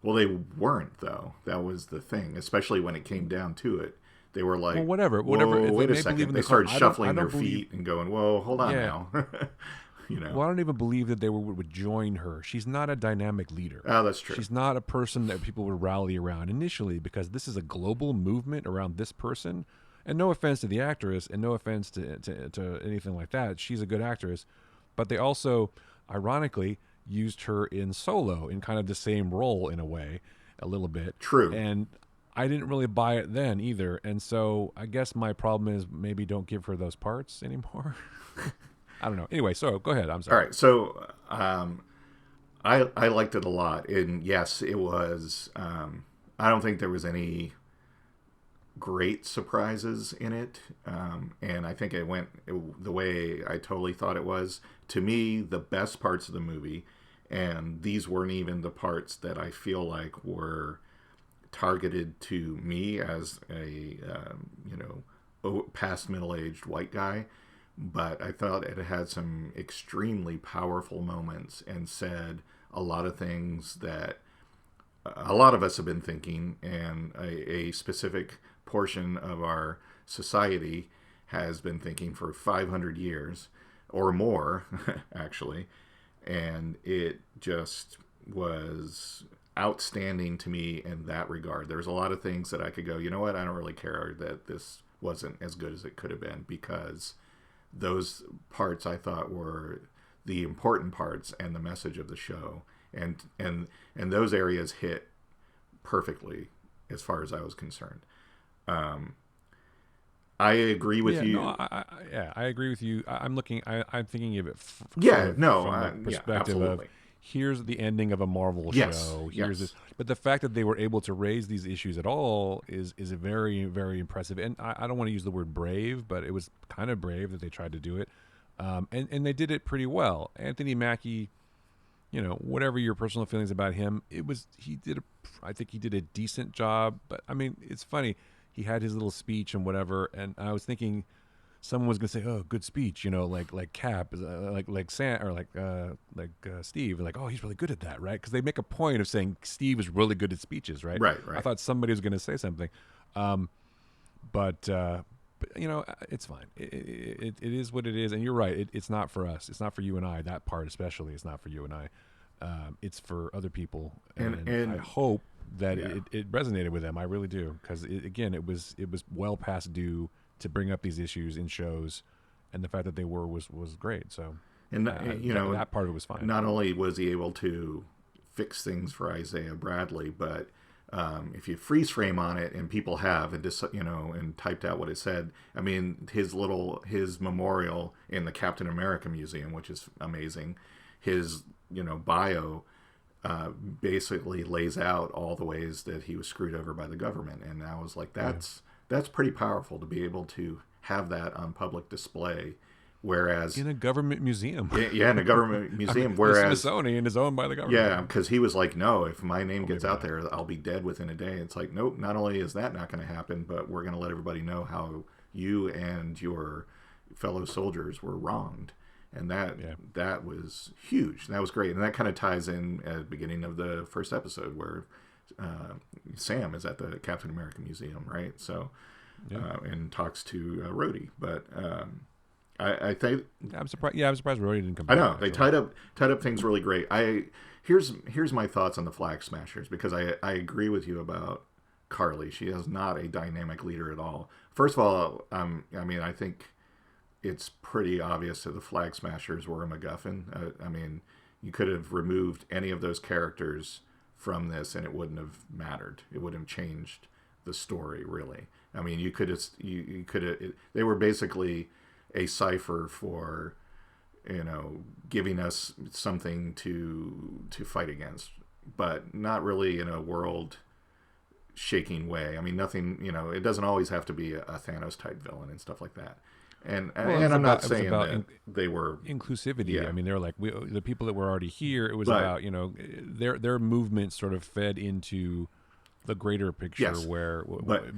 Well, they weren't, though. That was the thing, especially when it came down to it. They were like, well, whatever. Wait a second. They started shuffling their feet and going, whoa, hold on now. Well, I don't even believe that they would join her. She's not a dynamic leader. Oh, that's true. She's not a person that people would rally around initially, because this is a global movement around this person. And no offense to the actress, and no offense to anything like that. She's a good actress. But they also, ironically, used her in Solo in kind of the same role in a way, a little bit. True. And I didn't really buy it then either. And so I guess my problem is maybe don't give her those parts anymore. I don't know. Anyway, so go ahead. I'm sorry. All right. So I liked it a lot. And yes, it was, I don't think there was any great surprises in it. And I think it went the way I totally thought it was. To me, the best parts of the movie, and these weren't even the parts that I feel like were targeted to me as a, past middle-aged white guy, but I thought it had some extremely powerful moments and said a lot of things that a lot of us have been thinking, and a specific portion of our society has been thinking for 500 years or more, actually. And it just was outstanding to me in that regard. There's a lot of things that I could go, you know what, I don't really care that this wasn't as good as it could have been, because those parts I thought were the important parts and the message of the show. And those areas hit perfectly as far as I was concerned. I agree with you. No, I agree with you. I'm thinking of it from the perspective of here's the ending of a Marvel show. Here's this. But the fact that they were able to raise these issues at all is a very, very impressive. And I don't want to use the word brave, but it was kind of brave that they tried to do it. And they did it pretty well. Anthony Mackie, whatever your personal feelings about him, I think he did a decent job. But I mean, it's funny. He had his little speech and whatever, and I was thinking someone was gonna say, "Oh, good speech," like Cap, like Sam, or like Steve, like, "Oh, he's really good at that," right? Because they make a point of saying Steve is really good at speeches, right? Right. I thought somebody was gonna say something, but it's fine. It is what it is, and you're right. It's not for us. It's not for you and I. That part especially is not for you and I. It's for other people, and I hope that it resonated with them. I really do, because it was well past due to bring up these issues in shows, and the fact that they was great. So, and that part of it was fine. Not only was he able to fix things for Isaiah Bradley, but if you freeze frame on it, and people have, and just and typed out what it said. I mean, his memorial in the Captain America Museum, which is amazing. His bio basically lays out all the ways that he was screwed over by the government, and I was like, that's pretty powerful to be able to have that on public display. Whereas in a government museum, in a government museum, whereas the Smithsonian is owned by the government. Yeah, because he was like, no, if my name gets out there, I'll be dead within a day. It's like, nope. Not only is that not going to happen, but we're going to let everybody know how you and your fellow soldiers were wronged. And that was huge. That was great. And that kind of ties in at the beginning of the first episode where Sam is at the Captain America Museum, right? So, and talks to Rhodey. But I think I'm surprised. Yeah, I'm surprised Rhodey didn't come I back. know they tied up things really great. Here's my thoughts on the Flag Smashers, because I agree with you about Carly. She is not a dynamic leader at all. First of all, I mean, I think it's pretty obvious that the Flag Smashers were a MacGuffin. I mean, you could have removed any of those characters from this, and it wouldn't have mattered. It wouldn't have changed the story, really. I mean, you could have. They were basically a cipher for, giving us something to fight against, but not really in a world shaking way. I mean, nothing. It doesn't always have to be a Thanos type villain and stuff like that. And I'm not saying that they were inclusivity. Yeah. I mean, they're like the people that were already here. It was about their movement sort of fed into the greater picture,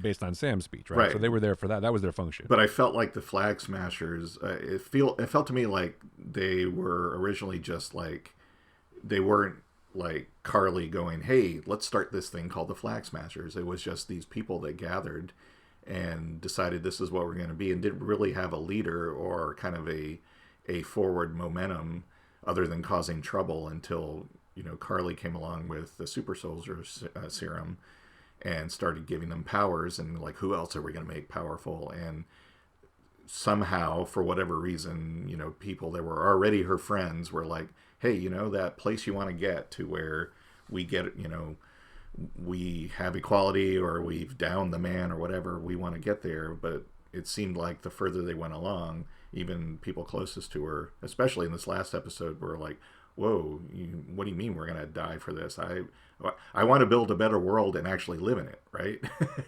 based on Sam's speech, right? So they were there for that. That was their function. But I felt like the Flag Smashers. It felt to me like they were originally just like, they weren't like Carly going, "Hey, let's start this thing called the Flag Smashers." It was just these people that gathered and decided this is what we're going to be, and didn't really have a leader or kind of a forward momentum other than causing trouble until Carly came along with the super soldier serum and started giving them powers, and like, who else are we going to make powerful? And somehow, for whatever reason, people that were already her friends were like, "Hey, that place you want to get to where we get we have equality, or we've downed the man, or whatever, we want to get there." But it seemed like the further they went along, even people closest to her, especially in this last episode, were like, "Whoa, what do you mean we're going to die for this? I want to build a better world and actually live in it," right?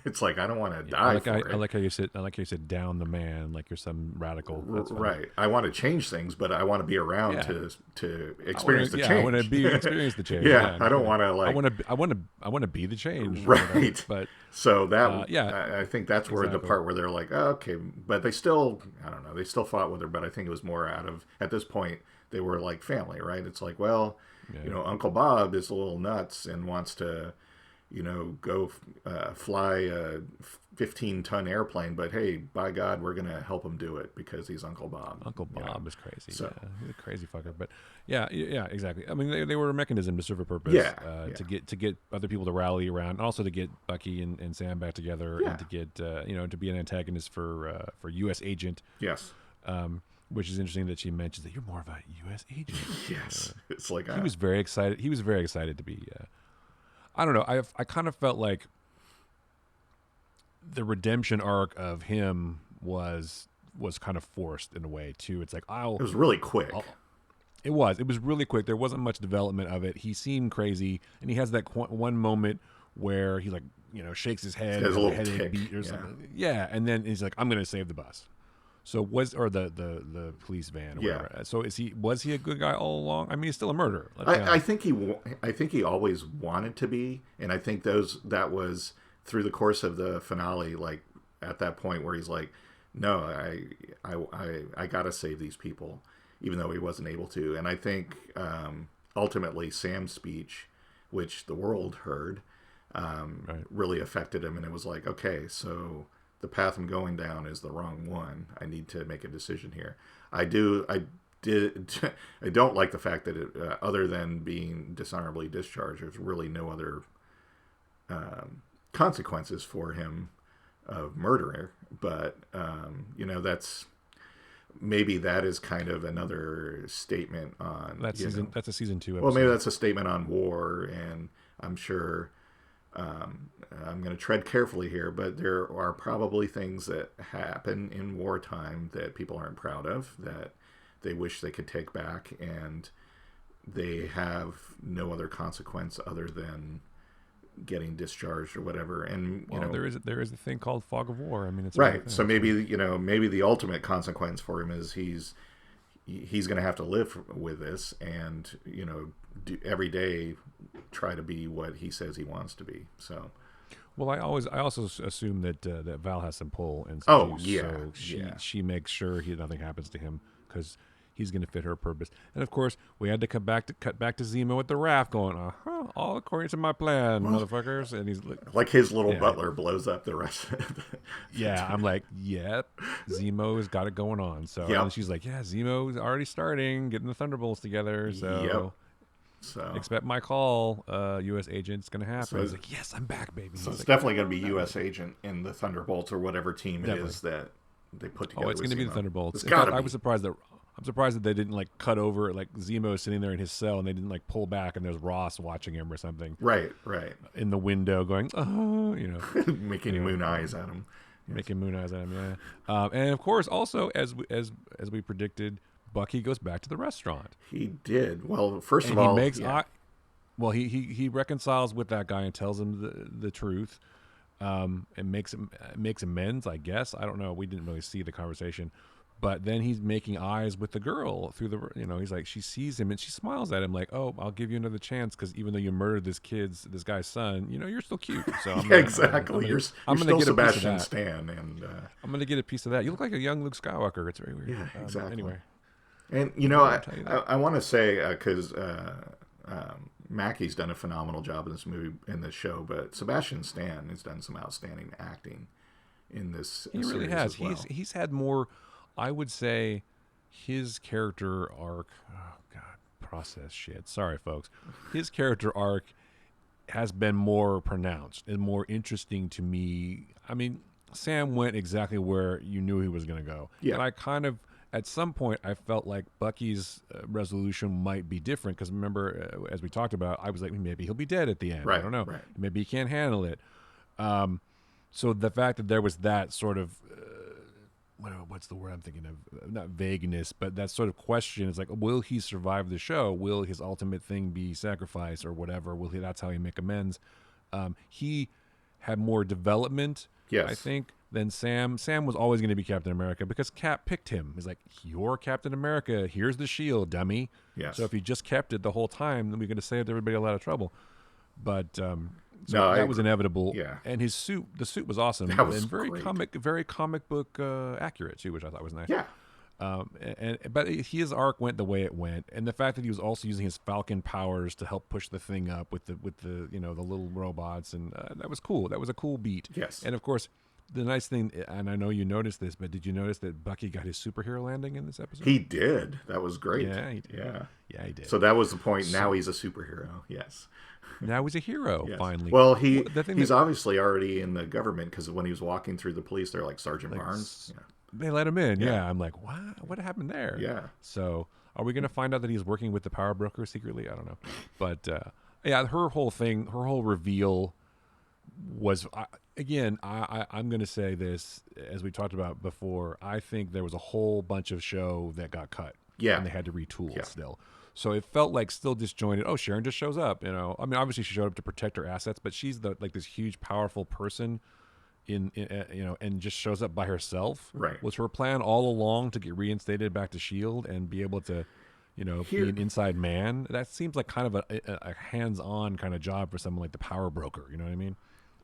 It's like, I don't want to die for it. I like how you said down the man, like you're some radical. Right. I want to change things, but I want to be around to experience the change. I want to experience the change. I don't want to like. I want to be the change. Right. But so that I think that's where the part where they're like, "Oh, okay," but they still, I don't know, they still fought with her, but I think it was more out of, at this point, they were like family, right? It's like, well, Uncle Bob is a little nuts and wants to, go fly a 15-ton airplane, but hey, by God, we're going to help him do it because he's Uncle Bob. Uncle Bob is crazy. So, he's a crazy fucker. But yeah, exactly. I mean, they were a mechanism to serve a purpose. To get other people to rally around, and also to get Bucky and Sam back together, and to get to be an antagonist for U.S. agent. Yes. Which is interesting that she mentions that you're more of a U.S. agent. Yes, it's like he was very excited. He was very excited to be. I don't know. I kind of felt like the redemption arc of him was kind of forced in a way too. It's like it was really quick. It was really quick. There wasn't much development of it. He seemed crazy, and he has that one moment where he shakes his head, has a little headache beat or something. Yeah, and then he's like, "I'm going to save the bus." So the police van or whatever. So was he a good guy all along? I mean, he's still a murderer. I think he always wanted to be, and I think that was through the course of the finale, like at that point where he's like, "No, I got to save these people," even though he wasn't able to. And I think ultimately Sam's speech, which the world heard, really affected him, and it was like, okay, so the path I'm going down is the wrong one. I need to make a decision here. I don't like the fact that it, other than being dishonorably discharged, there's really no other consequences for him of murder. But that's maybe that is kind of another statement on that's a season 2 episode. Well, maybe that's a statement on war, and I'm sure. I'm going to tread carefully here, but there are probably things that happen in wartime that people aren't proud of, that they wish they could take back, and they have no other consequence other than getting discharged or whatever. And there is a thing called fog of war. I mean, it's right. So maybe the ultimate consequence for him is he's going to have to live with this, and every day try to be what he says he wants to be. So Well, I also assume that that Val has some pull and some Oh juice, yeah, so yeah. she makes sure nothing happens to him because he's going to fit her purpose. And of course, we had to cut back to Zemo with the raft, going, all according to my plan, Well, motherfuckers. And he's like his little yeah, butler blows up the rest of yeah. I'm like, yep, Zemo's got it going on. So, and then Yep. she's like, yeah, Zemo's already starting getting the Thunderbolts together. Yep. So So expect my call, U.S. agent. It's going to happen. so He's like, yes, I'm back, baby. so He's it's like, definitely going to oh, be U.S. agent in the Thunderbolts or whatever team it definitely. is that they put Oh, together it's with going to be the Zemo. Thunderbolts. It's In got fact, to be. I'm surprised that they didn't like cut over like Zemo sitting there in his cell and they didn't like pull back and there's Ross watching him or something Right. Right. in the window going, oh, Making Anyway, moon eyes at him. Yes. making moon eyes at him. Yeah. And of course, also as we predicted, Bucky goes back to the restaurant He did. Well, first of and he all, makes yeah. well he reconciles with that guy and tells him the truth. And makes amends, I guess. I don't know. We didn't really see the conversation, but then he's making eyes with the girl through the. He's like she sees him and she smiles at him like, "Oh, I'll give you another chance because even though you murdered this guy's son, you're still cute. So Yeah, exactly. You're I'm gonna still get a piece of Sebastian that. Stan, and I'm gonna get a piece of that. You look like a young Luke Skywalker. It's very weird. yeah, exactly. Anyway, And I'll tell you that. I want to say because Mackey's done a phenomenal job in this movie in this show, but Sebastian Stan has done some outstanding acting in this He really series has. as well. He's had more. I would say his character arc. Oh God, process shit. Sorry, folks. His character arc has been more pronounced and more interesting to me. I mean, Sam went exactly where you knew he was going to go, Yeah. and I kind of. At some point, I felt like Bucky's resolution might be different because remember, as we talked about, I was like, maybe he'll be dead at the end. I Right, don't know. right. Maybe he can't handle it. So the fact that there was that sort of what's the word I'm thinking of? Not vagueness, but that sort of question is like, will he survive the show? Will his ultimate thing be sacrifice or whatever? Will he? That's how he make amends. He had more development, Yes. I think, than Sam. Sam was always going to be Captain America because Cap picked him. He's like, you're Captain America. Here's the shield, dummy. Yes. So if he just kept it the whole time, then we could have saved everybody a lot of trouble. But so No, that was inevitable. yeah. And the suit was awesome. That was and great. very comic book accurate too, which I thought was nice. Yeah. But his arc went the way it went, and the fact that he was also using his Falcon powers to help push the thing up with the the little robots, and that was cool. That was a cool beat. Yes. And of course, the nice thing, and I know you noticed this, but did you notice that Bucky got his superhero landing in this episode? He did. That was great. Yeah, he did. Yeah. Yeah, he did. So that was the point. Now he's a superhero. Yes. Now he's a hero Yes. finally. Well, The thing he's that- obviously already in the government because when he was walking through the police, they're like Sergeant Barnes. Yeah. They let him in. Yeah. Yeah. I'm like, what happened there? Yeah. So are we going to find out that he's working with the power broker secretly? I don't know. But yeah, her whole reveal was, again, I'm going to say this, as we talked about before, I think there was a whole bunch of show that got cut. Yeah. And they had to retool Yeah. still. So it felt like still disjointed. Oh, Sharon just shows up, I mean, obviously she showed up to protect her assets, but she's this huge, powerful person in and just shows up by herself. Right. Was her plan all along to get reinstated back to S.H.I.E.L.D. and be able to, be an inside man? That seems like kind of a hands-on kind of job for someone like the power broker. You know what I mean?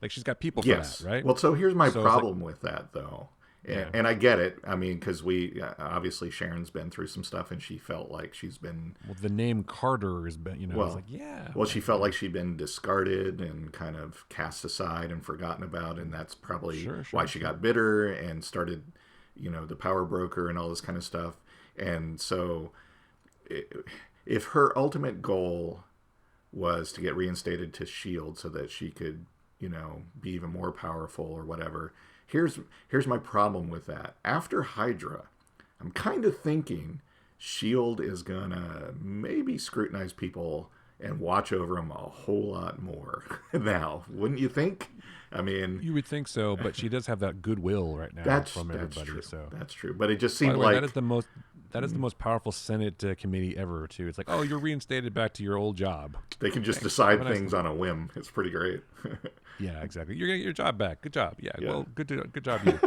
Like she's got people for Yes. that, right? Well, so here's my So it's problem with that, though. And I get it. I mean, because obviously Sharon's been through some stuff, and she felt like she's been. Well, the name Carter has been, it's like, yeah. Well, she felt like she'd been discarded and kind of cast aside and forgotten about, and that's probably why she got bitter and started, the power broker and all this kind of stuff. And so, if her ultimate goal was to get reinstated to S.H.I.E.L.D. so that she could, be even more powerful or whatever. Here's my problem with that. After Hydra, I'm kind of thinking S.H.I.E.L.D. is gonna maybe scrutinize people and watch over them a whole lot more now. Wouldn't you think? I mean, You would think so, but she does have that goodwill right now from everybody. true. So That's true. But it just by seemed the way, like that is the most powerful Senate committee ever. Too. It's like, oh, you're reinstated back to your old job. they can just decide Have a nice things on a whim. It's pretty great. Yeah, exactly. You're gonna get your job back. Good job. Yeah. Yeah. Well, good job. You.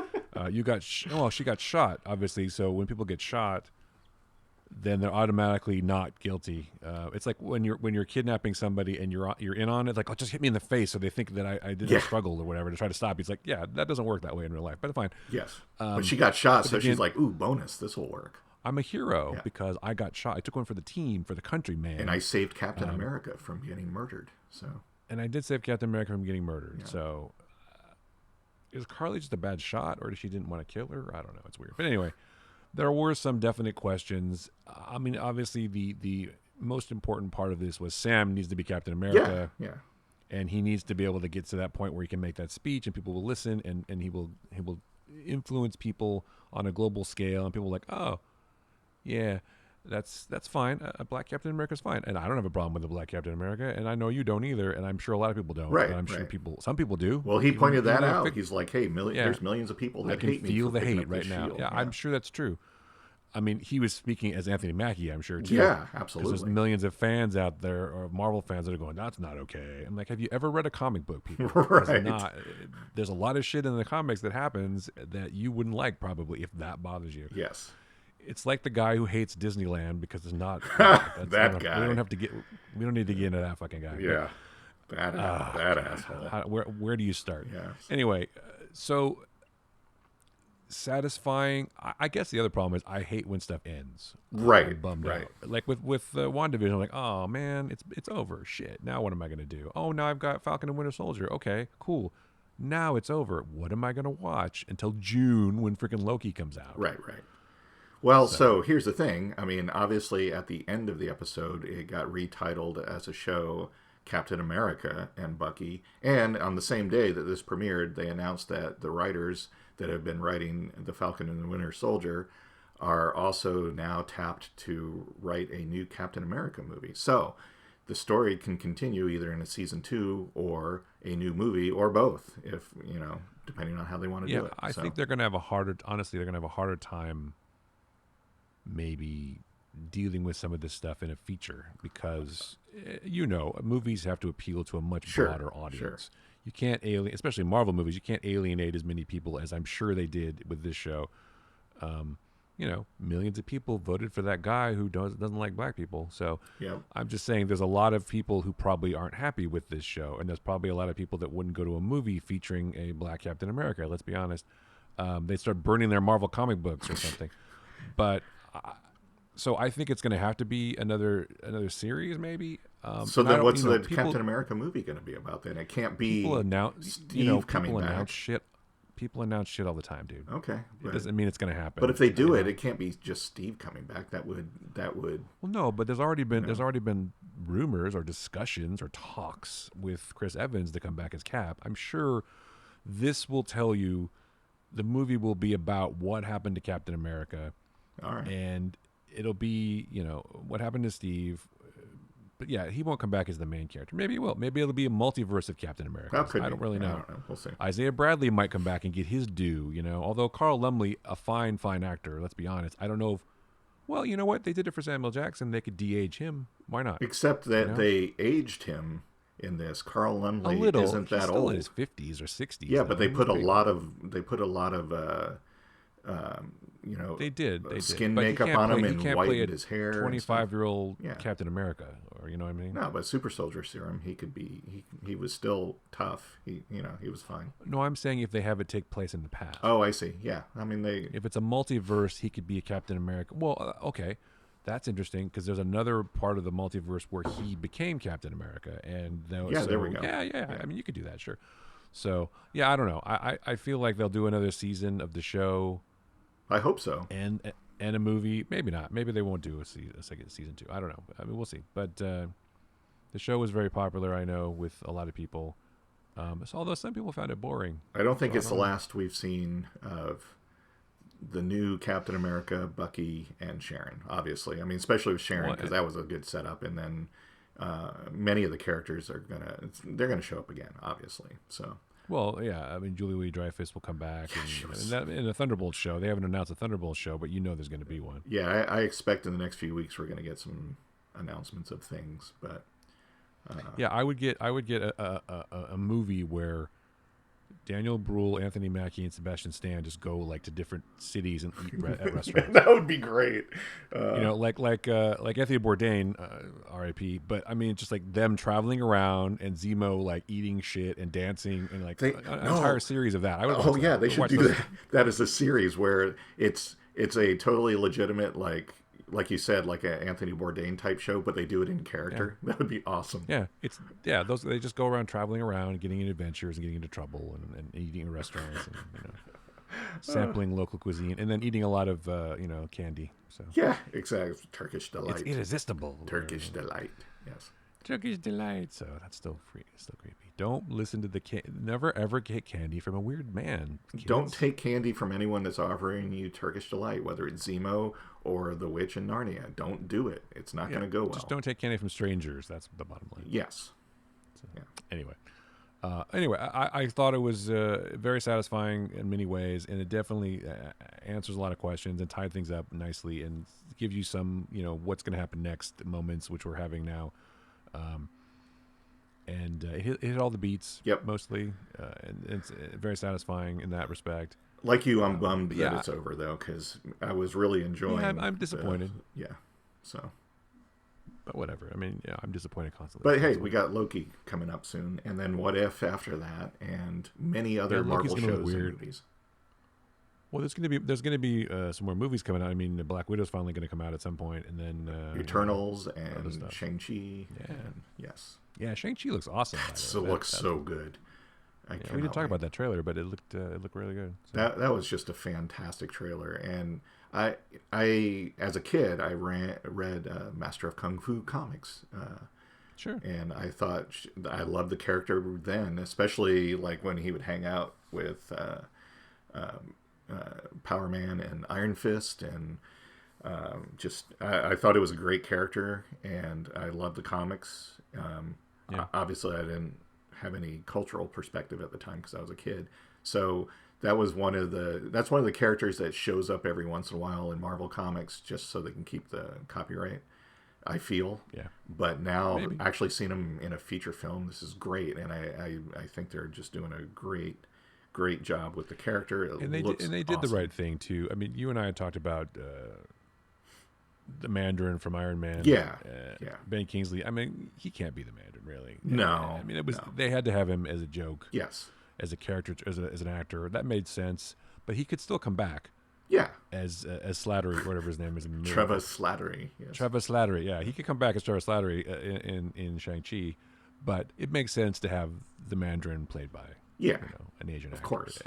You got. She got shot, obviously. So when people get shot, then they're automatically not guilty. It's like when you're kidnapping somebody and you're in on it, like, oh, just hit me in the face, so they think that I didn't Yeah. struggle or whatever to try to stop you. It's like, yeah, that doesn't work that way in real life, but fine. Yes. But she got shot, so again, she's like, ooh, bonus, this will work. I'm a hero Yeah. because I got shot. I took one for the team, for the country, man. And I saved Captain America from getting murdered. So. And I did save Captain America from getting murdered. Yeah. So, is Carly just a bad shot, or she didn't want to kill her? I don't know. It's weird. But anyway, there were some definite questions. I mean, obviously, the most important part of this was Sam needs to be Captain America. Yeah. And he needs to be able to get to that point where he can make that speech and people will listen, and he will influence people on a global scale, and people are like, oh, yeah, that's fine. A black Captain America is fine, and I don't have a problem with a black Captain America, and I know you don't either, and I'm sure a lot of people don't. Right, But I'm sure right. some people do. Well, he pointed that even out. He's like, hey, there's millions of people that I can hate me feel for the picking hate up right this now. shield. Yeah, I'm sure that's true. I mean, he was speaking as Anthony Mackie, I'm sure, too. Yeah, Because absolutely. there's millions of fans out there, or Marvel fans that are going, that's not okay. I'm like, have you ever read a comic book, people? Right. There's a lot of shit in the comics that happens that you wouldn't like, probably, if that bothers you. Yes. It's like the guy who hates Disneyland because it's not. That guy. We don't need to get into that fucking guy. Yeah. That asshole. Where do you start? Yes. Anyway, so satisfying. I guess the other problem is I hate when stuff ends. Right, I'm bummed right. out. Like with WandaVision, I'm like, oh man, it's over. Shit. Now what am I gonna do? Oh, now I've got Falcon and Winter Soldier. Okay, cool. Now it's over. What am I gonna watch until June when freaking Loki comes out? Right. Well, so here's the thing. I mean, obviously, at the end of the episode, it got retitled as a show Captain America and Bucky. And on the same day that this premiered, they announced that the writers that have been writing The Falcon and the Winter Soldier are also now tapped to write a new Captain America movie. So the story can continue either in a season 2 or a new movie or both, if, depending on how they want to do it. I think they're going to have they're going to have a harder time maybe dealing with some of this stuff in a feature because, movies have to appeal to a much broader audience. Sure. You can't alienate, especially Marvel movies, you can't alienate as many people as I'm sure they did with this show. Millions of people voted for that guy who doesn't like black people. So Yep. I'm just saying there's a lot of people who probably aren't happy with this show. And there's probably a lot of people that wouldn't go to a movie featuring a black Captain America. Let's be honest. They'd start burning their Marvel comic books or something. But so I think it's going to have to be another series, maybe. So then, what's the Captain America movie going to be about? Then it can't be Steve coming back. People announce shit all the time, dude. Okay, it doesn't mean it's going to happen. But if they do it can't be just Steve coming back. That would. Well, no, but there's already been rumors or discussions or talks with Chris Evans to come back as Cap. I'm sure this will tell you the movie will be about what happened to Captain America. All right. And it'll be, what happened to Steve. But yeah, he won't come back as the main character. Maybe he will. Maybe it'll be a multiverse of Captain America. I don't really know. I don't know. We'll see. Isaiah Bradley might come back and get his due, Although Carl Lumbly, a fine actor, let's be honest. I don't know if, well, you know what? They did it for Samuel Jackson. They could de-age him. Why not? Except that they aged him in this. Carl Lumbly isn't that He's still old. in his 50s or 60s. Yeah, but they put a lot of they did skin But he makeup can't on him play- he and can't play whitened a his hair. 25-year-old Yeah. Captain America, or you know what I mean? No, but Super Soldier Serum, he was still tough. He was fine. No, I'm saying if they have it take place in the past. Oh, I see. Yeah, I mean If it's a multiverse, he could be a Captain America. Well, okay, that's interesting because there's another part of the multiverse where he became Captain America, and there we go. Yeah. I mean, you could do that, sure. So yeah, I don't know. I feel like they'll do another season of the show. I hope so. And a movie. Maybe not. Maybe they won't do a second season 2. I don't know. I mean, we'll see. But the show was very popular, I know, with a lot of people. Although some people found it boring. I don't think it's the last we've seen of the new Captain America, Bucky, and Sharon, obviously. I mean, especially with Sharon, because that was a good setup. And then many of the characters they're gonna show up again, obviously. So. Well, yeah, I mean, Julie Louis-Dreyfus will come back. In the Thunderbolts show, they haven't announced a Thunderbolts show, but there's going to be one. Yeah, I expect in the next few weeks we're going to get some announcements of things, but yeah, I would get a movie where Daniel Bruhl, Anthony Mackie, and Sebastian Stan just go like to different cities and eat at restaurants. That would be great. Like Anthony Bourdain, R.I.P. But I mean, just like them traveling around and Zemo like eating shit and dancing and like an entire series of that. I would. Oh yeah, that. they should do that. That is a series where it's a totally legitimate like you said, like an Anthony Bourdain type show, but they do it in character. Yeah. That would be awesome. Yeah, those they just go around traveling around, getting in adventures and getting into trouble and eating in restaurants and sampling local cuisine and then eating a lot of candy. So yeah, exactly. Turkish delight. It's irresistible. Turkish delight. Yes. Turkish delight. So that's still free. Still creepy. Don't listen to never ever get candy from a weird man. Kids. Don't take candy from anyone that's offering you Turkish delight, whether it's Zemo or the witch in Narnia. Don't do it. It's not going to go well. Just don't take candy from strangers. That's the bottom line. Yes. So, yeah. Anyway, I thought it was very satisfying in many ways, and it definitely answers a lot of questions and tied things up nicely and gives you some, what's going to happen next moments, which we're having now. And it hit all the beats, mostly, and it's very satisfying in that respect. Like you, I'm bummed that it's over, though, because I was really enjoying it. I'm disappointed. So. But whatever. I mean, I'm disappointed constantly. But hey, we got Loki coming up soon, and then What If after that, and many other Marvel shows and movies. Well, there's going to be some more movies coming out. I mean, Black Widow's finally going to come out at some point, and then Eternals and Shang-Chi. Yeah. Yes. Yeah, Shang-Chi looks awesome. It looks so good. We didn't talk about that trailer, but it looked really good. So. That was just a fantastic trailer, and I as a kid I read Master of Kung Fu comics. Sure. And I thought I loved the character then, especially like when he would hang out with Power Man and Iron Fist, and I thought it was a great character, and I loved the comics. Obviously, I didn't have any cultural perspective at the time because I was a kid, so that's one of the characters that shows up every once in a while in Marvel comics just so they can keep the copyright, I feel. But now actually seeing him in a feature film, this is great, and I think they're just doing a great job with the character. They did the right thing too. I mean, you and I had talked about the Mandarin from Iron Man. Ben Kingsley. I mean, he can't be the Mandarin, really. No. I mean, they had to have him as a joke. Yes. As a character, as an actor, that made sense. But he could still come back. Yeah. As Slattery, whatever his name is. Trevor Slattery. Yes. Trevor Slattery. Yeah, he could come back as Trevor Slattery in Shang-Chi, but it makes sense to have the Mandarin played by an Asian actor, of course.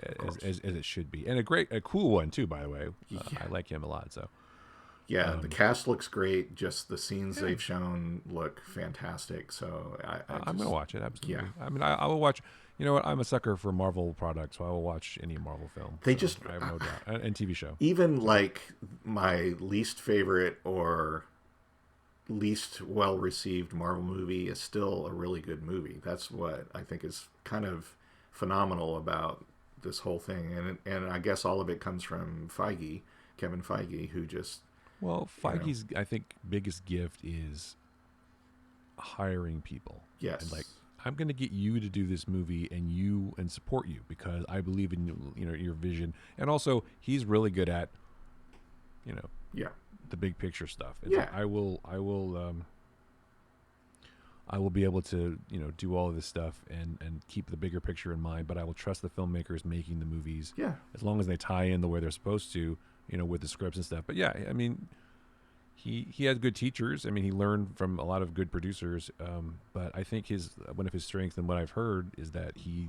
As it should be, and a cool one too. By the way, I like him a lot. So. Yeah, the cast looks great. Just the scenes they've shown look fantastic. So I'm going to watch it. Absolutely. Yeah. I mean, I will watch. You know what? I'm a sucker for Marvel products, so I will watch any Marvel film. I have no doubt. And TV show. Even like my least favorite or least well received Marvel movie is still a really good movie. That's what I think is kind of phenomenal about this whole thing, and I guess all of it comes from Kevin Feige, who just. Well, Feige's, I think, biggest gift is hiring people. Yes. And I'm going to get you to do this movie and support you because I believe in your vision. And also, he's really good at, the big picture stuff. I will be able to, do all of this stuff and keep the bigger picture in mind, but I will trust the filmmakers making the movies. Yeah. As long as they tie in the way they're supposed to. With the scripts and stuff. But yeah, I mean, he had good teachers. I mean, he learned from a lot of good producers. But I think one of his strengths and what I've heard is that he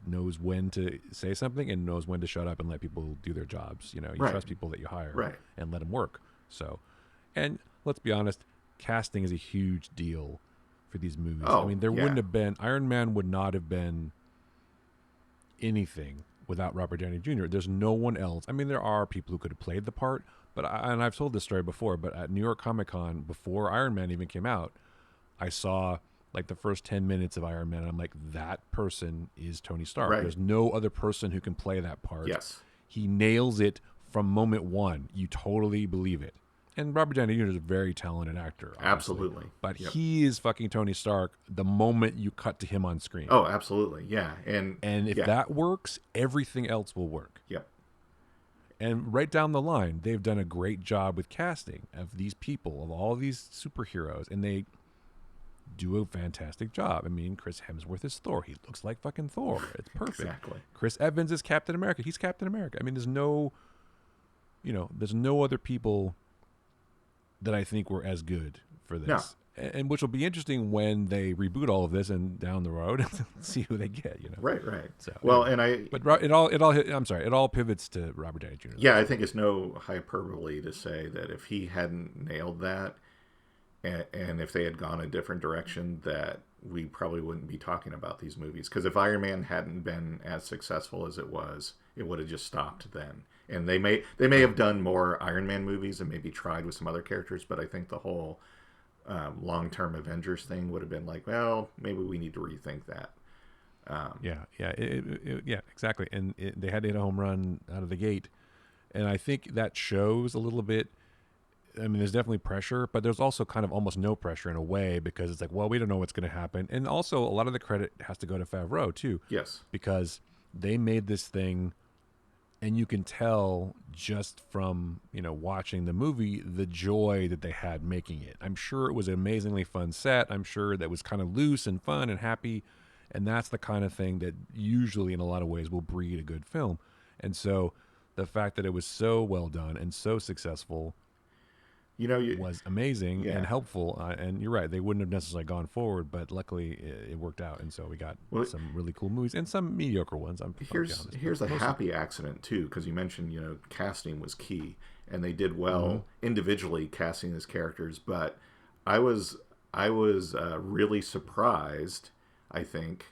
knows when to say something and knows when to shut up and let people do their jobs. You trust people that you hire and let them work. So, and let's be honest, casting is a huge deal for these movies. I mean, there wouldn't have been, Iron Man would not have been anything without Robert Downey Jr. There's no one else. I mean, there are people who could have played the part, but and I've told this story before, but at New York Comic Con, before Iron Man even came out, I saw like the first 10 minutes of Iron Man, and I'm like, that person is Tony Stark. Right. There's no other person who can play that part. Yes. He nails it from moment one. You totally believe it. And Robert Downey Jr. is a very talented actor, obviously. Absolutely. But Yep. he is fucking Tony Stark the moment you cut to him on screen. Oh, absolutely. Yeah. And if yeah. that works, everything else will work. Yep. And right down the line, they've done a great job with casting of these people, of all these superheroes, and they do a fantastic job. I mean, Chris Hemsworth is Thor. He looks like fucking Thor. It's perfect. Exactly. Chris Evans is Captain America. He's Captain America. I mean, there's no other people that I think were as good for this. No. And which will be interesting when they reboot all of this and down the road see who they get, Right. So, well, anyway. But it all pivots to Robert Downey Jr. Yeah, I think it's no hyperbole to say that if he hadn't nailed that, and if they had gone a different direction, that we probably wouldn't be talking about these movies. Because if Iron Man hadn't been as successful as it would have just stopped then. And they may have done more Iron Man movies and maybe tried with some other characters, but I think the whole long-term Avengers thing would have been like, well, maybe we need to rethink that. Yeah, exactly. And they had to hit a home run out of the gate, and I think that shows a little bit. I mean, there's definitely pressure, but there's also kind of almost no pressure in a way, because it's like, well, we don't know what's going to happen. And also, a lot of the credit has to go to Favreau too. Yes, because they made this thing. And you can tell just from, watching the movie, the joy that they had making it. I'm sure it was an amazingly fun set. I'm sure that was kind of loose and fun and happy. And that's the kind of thing that usually in a lot of ways will breed a good film. And so the fact that it was so well done and so successful was amazing and helpful. And you're right, they wouldn't have necessarily gone forward, but luckily it worked out. And so we got some really cool movies and some mediocre ones. Here's a happy accident too, because you mentioned casting was key, and they did well individually casting these characters. But I was really surprised, I think,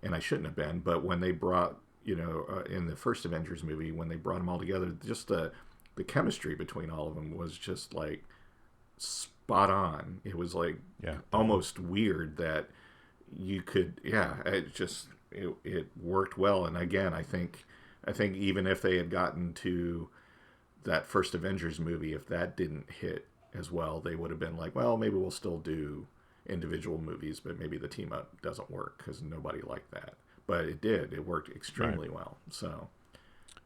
and I shouldn't have been, but when they brought in the first Avengers movie, when they brought them all together, just the chemistry between all of them was just like spot on. It was like almost weird that you could, it worked well. And again, I think even if they had gotten to that first Avengers movie, if that didn't hit as well, they would have been like, well, maybe we'll still do individual movies, but maybe the team up doesn't work, because nobody liked that. But it did. It worked extremely well. So.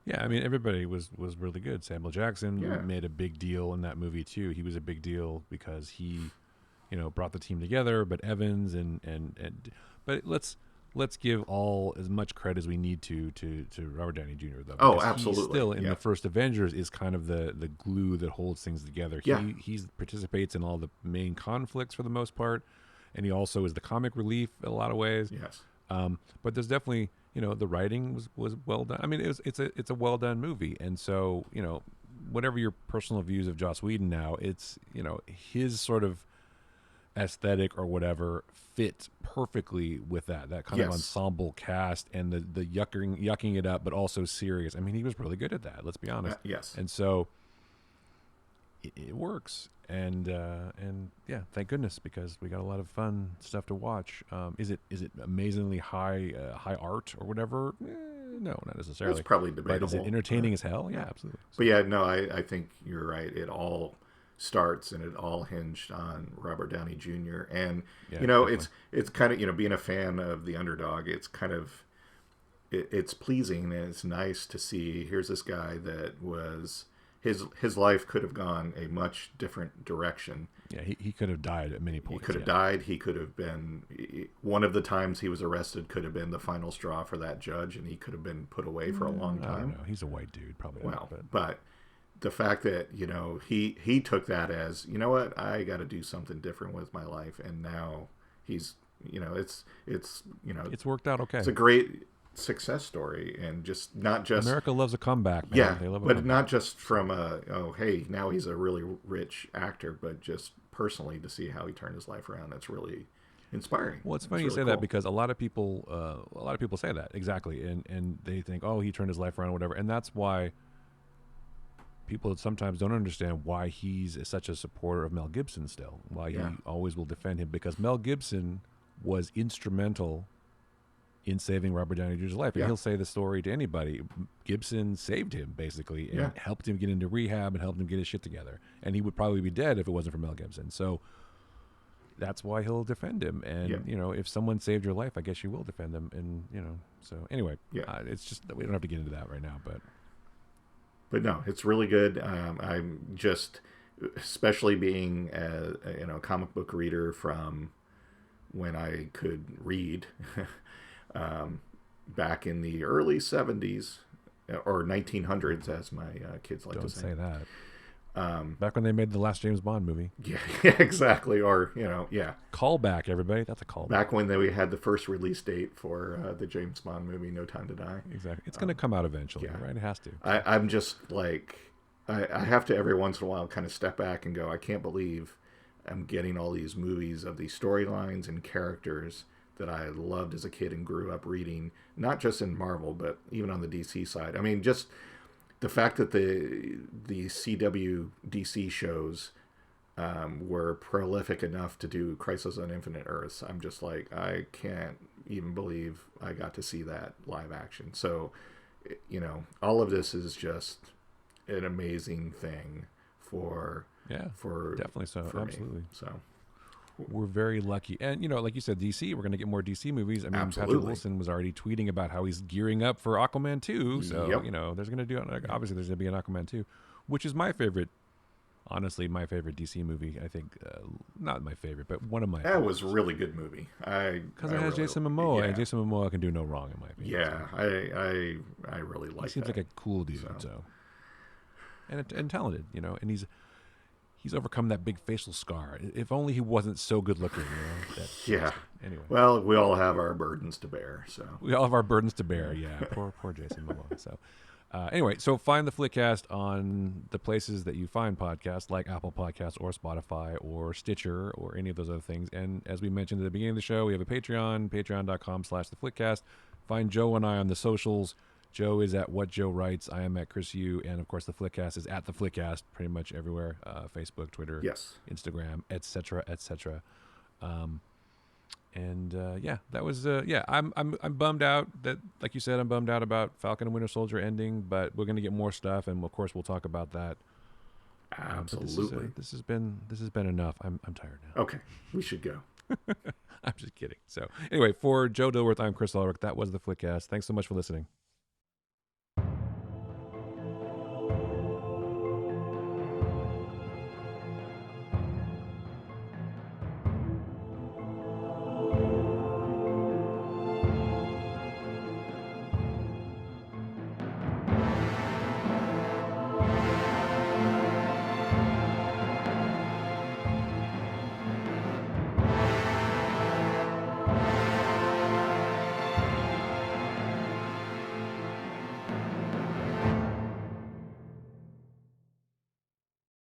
Yeah, I mean, everybody was really good. Samuel Jackson made a big deal in that movie too. He was a big deal because he, brought the team together. But Evans but let's give all as much credit as we need to Robert Downey Jr. though. Oh, absolutely. He still in the first Avengers is kind of the glue that holds things together. He participates in all the main conflicts for the most part, and he also is the comic relief in a lot of ways. Yes. But there's definitely, the writing was well done. I mean, it's a well done movie, and so whatever your personal views of Joss Whedon now, it's his sort of aesthetic or whatever fit perfectly with that kind of ensemble cast and the yucking it up, but also serious. I mean, he was really good at that. Let's be honest. Yes. And so it works. And yeah, thank goodness, because we got a lot of fun stuff to watch. Is it amazingly high art or whatever? No, not necessarily. It's probably debatable. But is it entertaining as hell? Yeah, absolutely. But yeah, no, I think you're right. It all starts and it all hinged on Robert Downey Jr. And definitely. It's kind of being a fan of the underdog. It's kind of it's pleasing and it's nice to see. Here's this guy that was. His life could have gone a much different direction. Yeah, he could have died at many points. He could have died. He could have been... One of the times he was arrested could have been the final straw for that judge, and he could have been put away for a long time. I don't know. He's a white dude, probably. Well, but the fact that, he took that as, you know what, I got to do something different with my life, and now he's, it's worked out okay. It's a great success story, and not just America loves a comeback, man. Yeah, they love but not just from hey, now he's a really rich actor, but just personally to see how he turned his life around. That's really inspiring. Well, it's funny you say that, because a lot of people say that exactly, and they think, oh, he turned his life around, or whatever, and that's why people sometimes don't understand why he's such a supporter of Mel Gibson still, why he always will defend him, because Mel Gibson was instrumental in saving Robert Downey Jr.'s life. And Yeah. he'll say the story to anybody. Gibson saved him, basically, and Yeah. helped him get into rehab and helped him get his shit together. And he would probably be dead if it wasn't for Mel Gibson. So that's why he'll defend him. And, Yeah. you know, if someone saved your life, I guess you will defend them. And, you know, so anyway, Yeah. it's just that we don't have to get into that right now. But no, it's really good. I'm just, especially being a comic book reader from when I could read, back in the early 70s or 1900s, as my kids like Don't to say say. that. Back when they made the last James Bond movie. Yeah, yeah, exactly. Or yeah. Callback, everybody. That's a callback. Back when we had the first release date for the James Bond movie, No Time to Die. Exactly. It's going to come out eventually, yeah. right? It has to. I'm just like, I have to every once in a while kind of step back and go, I can't believe I'm getting all these movies of these storylines and characters that I loved as a kid and grew up reading, not just in Marvel, but even on the DC side. I mean, just the fact that the CW DC shows were prolific enough to do Crisis on Infinite Earths, I'm just like, I can't even believe I got to see that live action. So, all of this is just an amazing thing for definitely so. for Absolutely. me. So we're very lucky. And, like you said, DC, we're going to get more DC movies. I mean, Absolutely. Patrick Wilson was already tweeting about how he's gearing up for Aquaman 2. So, Yep. there's going to do, obviously there's going to be an Aquaman 2, which is my favorite, honestly, my favorite DC movie. I think, not my favorite, but one of my that was a really good movie. Because it has Jason Momoa, and Jason Momoa can do no wrong, in my opinion. Yeah, so. I really like. He seems like a cool dude, so. And talented, and he's overcome that big facial scar. If only he wasn't so good looking, yeah. Anyway. Well, we all have our burdens to bear, so. We all have our burdens to bear, yeah. Poor Jason Momoa. So, anyway, so find the Flickcast on the places that you find podcasts, like Apple Podcasts or Spotify or Stitcher or any of those other things. And as we mentioned at the beginning of the show, we have a Patreon, patreon.com/TheFlickcast. Find Joe and I on the socials. Joe is at What Joe Writes. I am at Chris Yu. And, of course, the Flickcast is at the Flickcast pretty much everywhere. Facebook, Twitter, yes, Instagram, etc., etc. That was I'm bummed out that, like you said, I'm bummed out about Falcon and Winter Soldier ending, but we're going to get more stuff, and of course we'll talk about that. Absolutely. This has been enough. I'm tired now. Okay, we should go. I'm just kidding. So anyway, for Joe Dilworth, I'm Chris Ulrich. That was the Flickcast. Thanks so much for listening.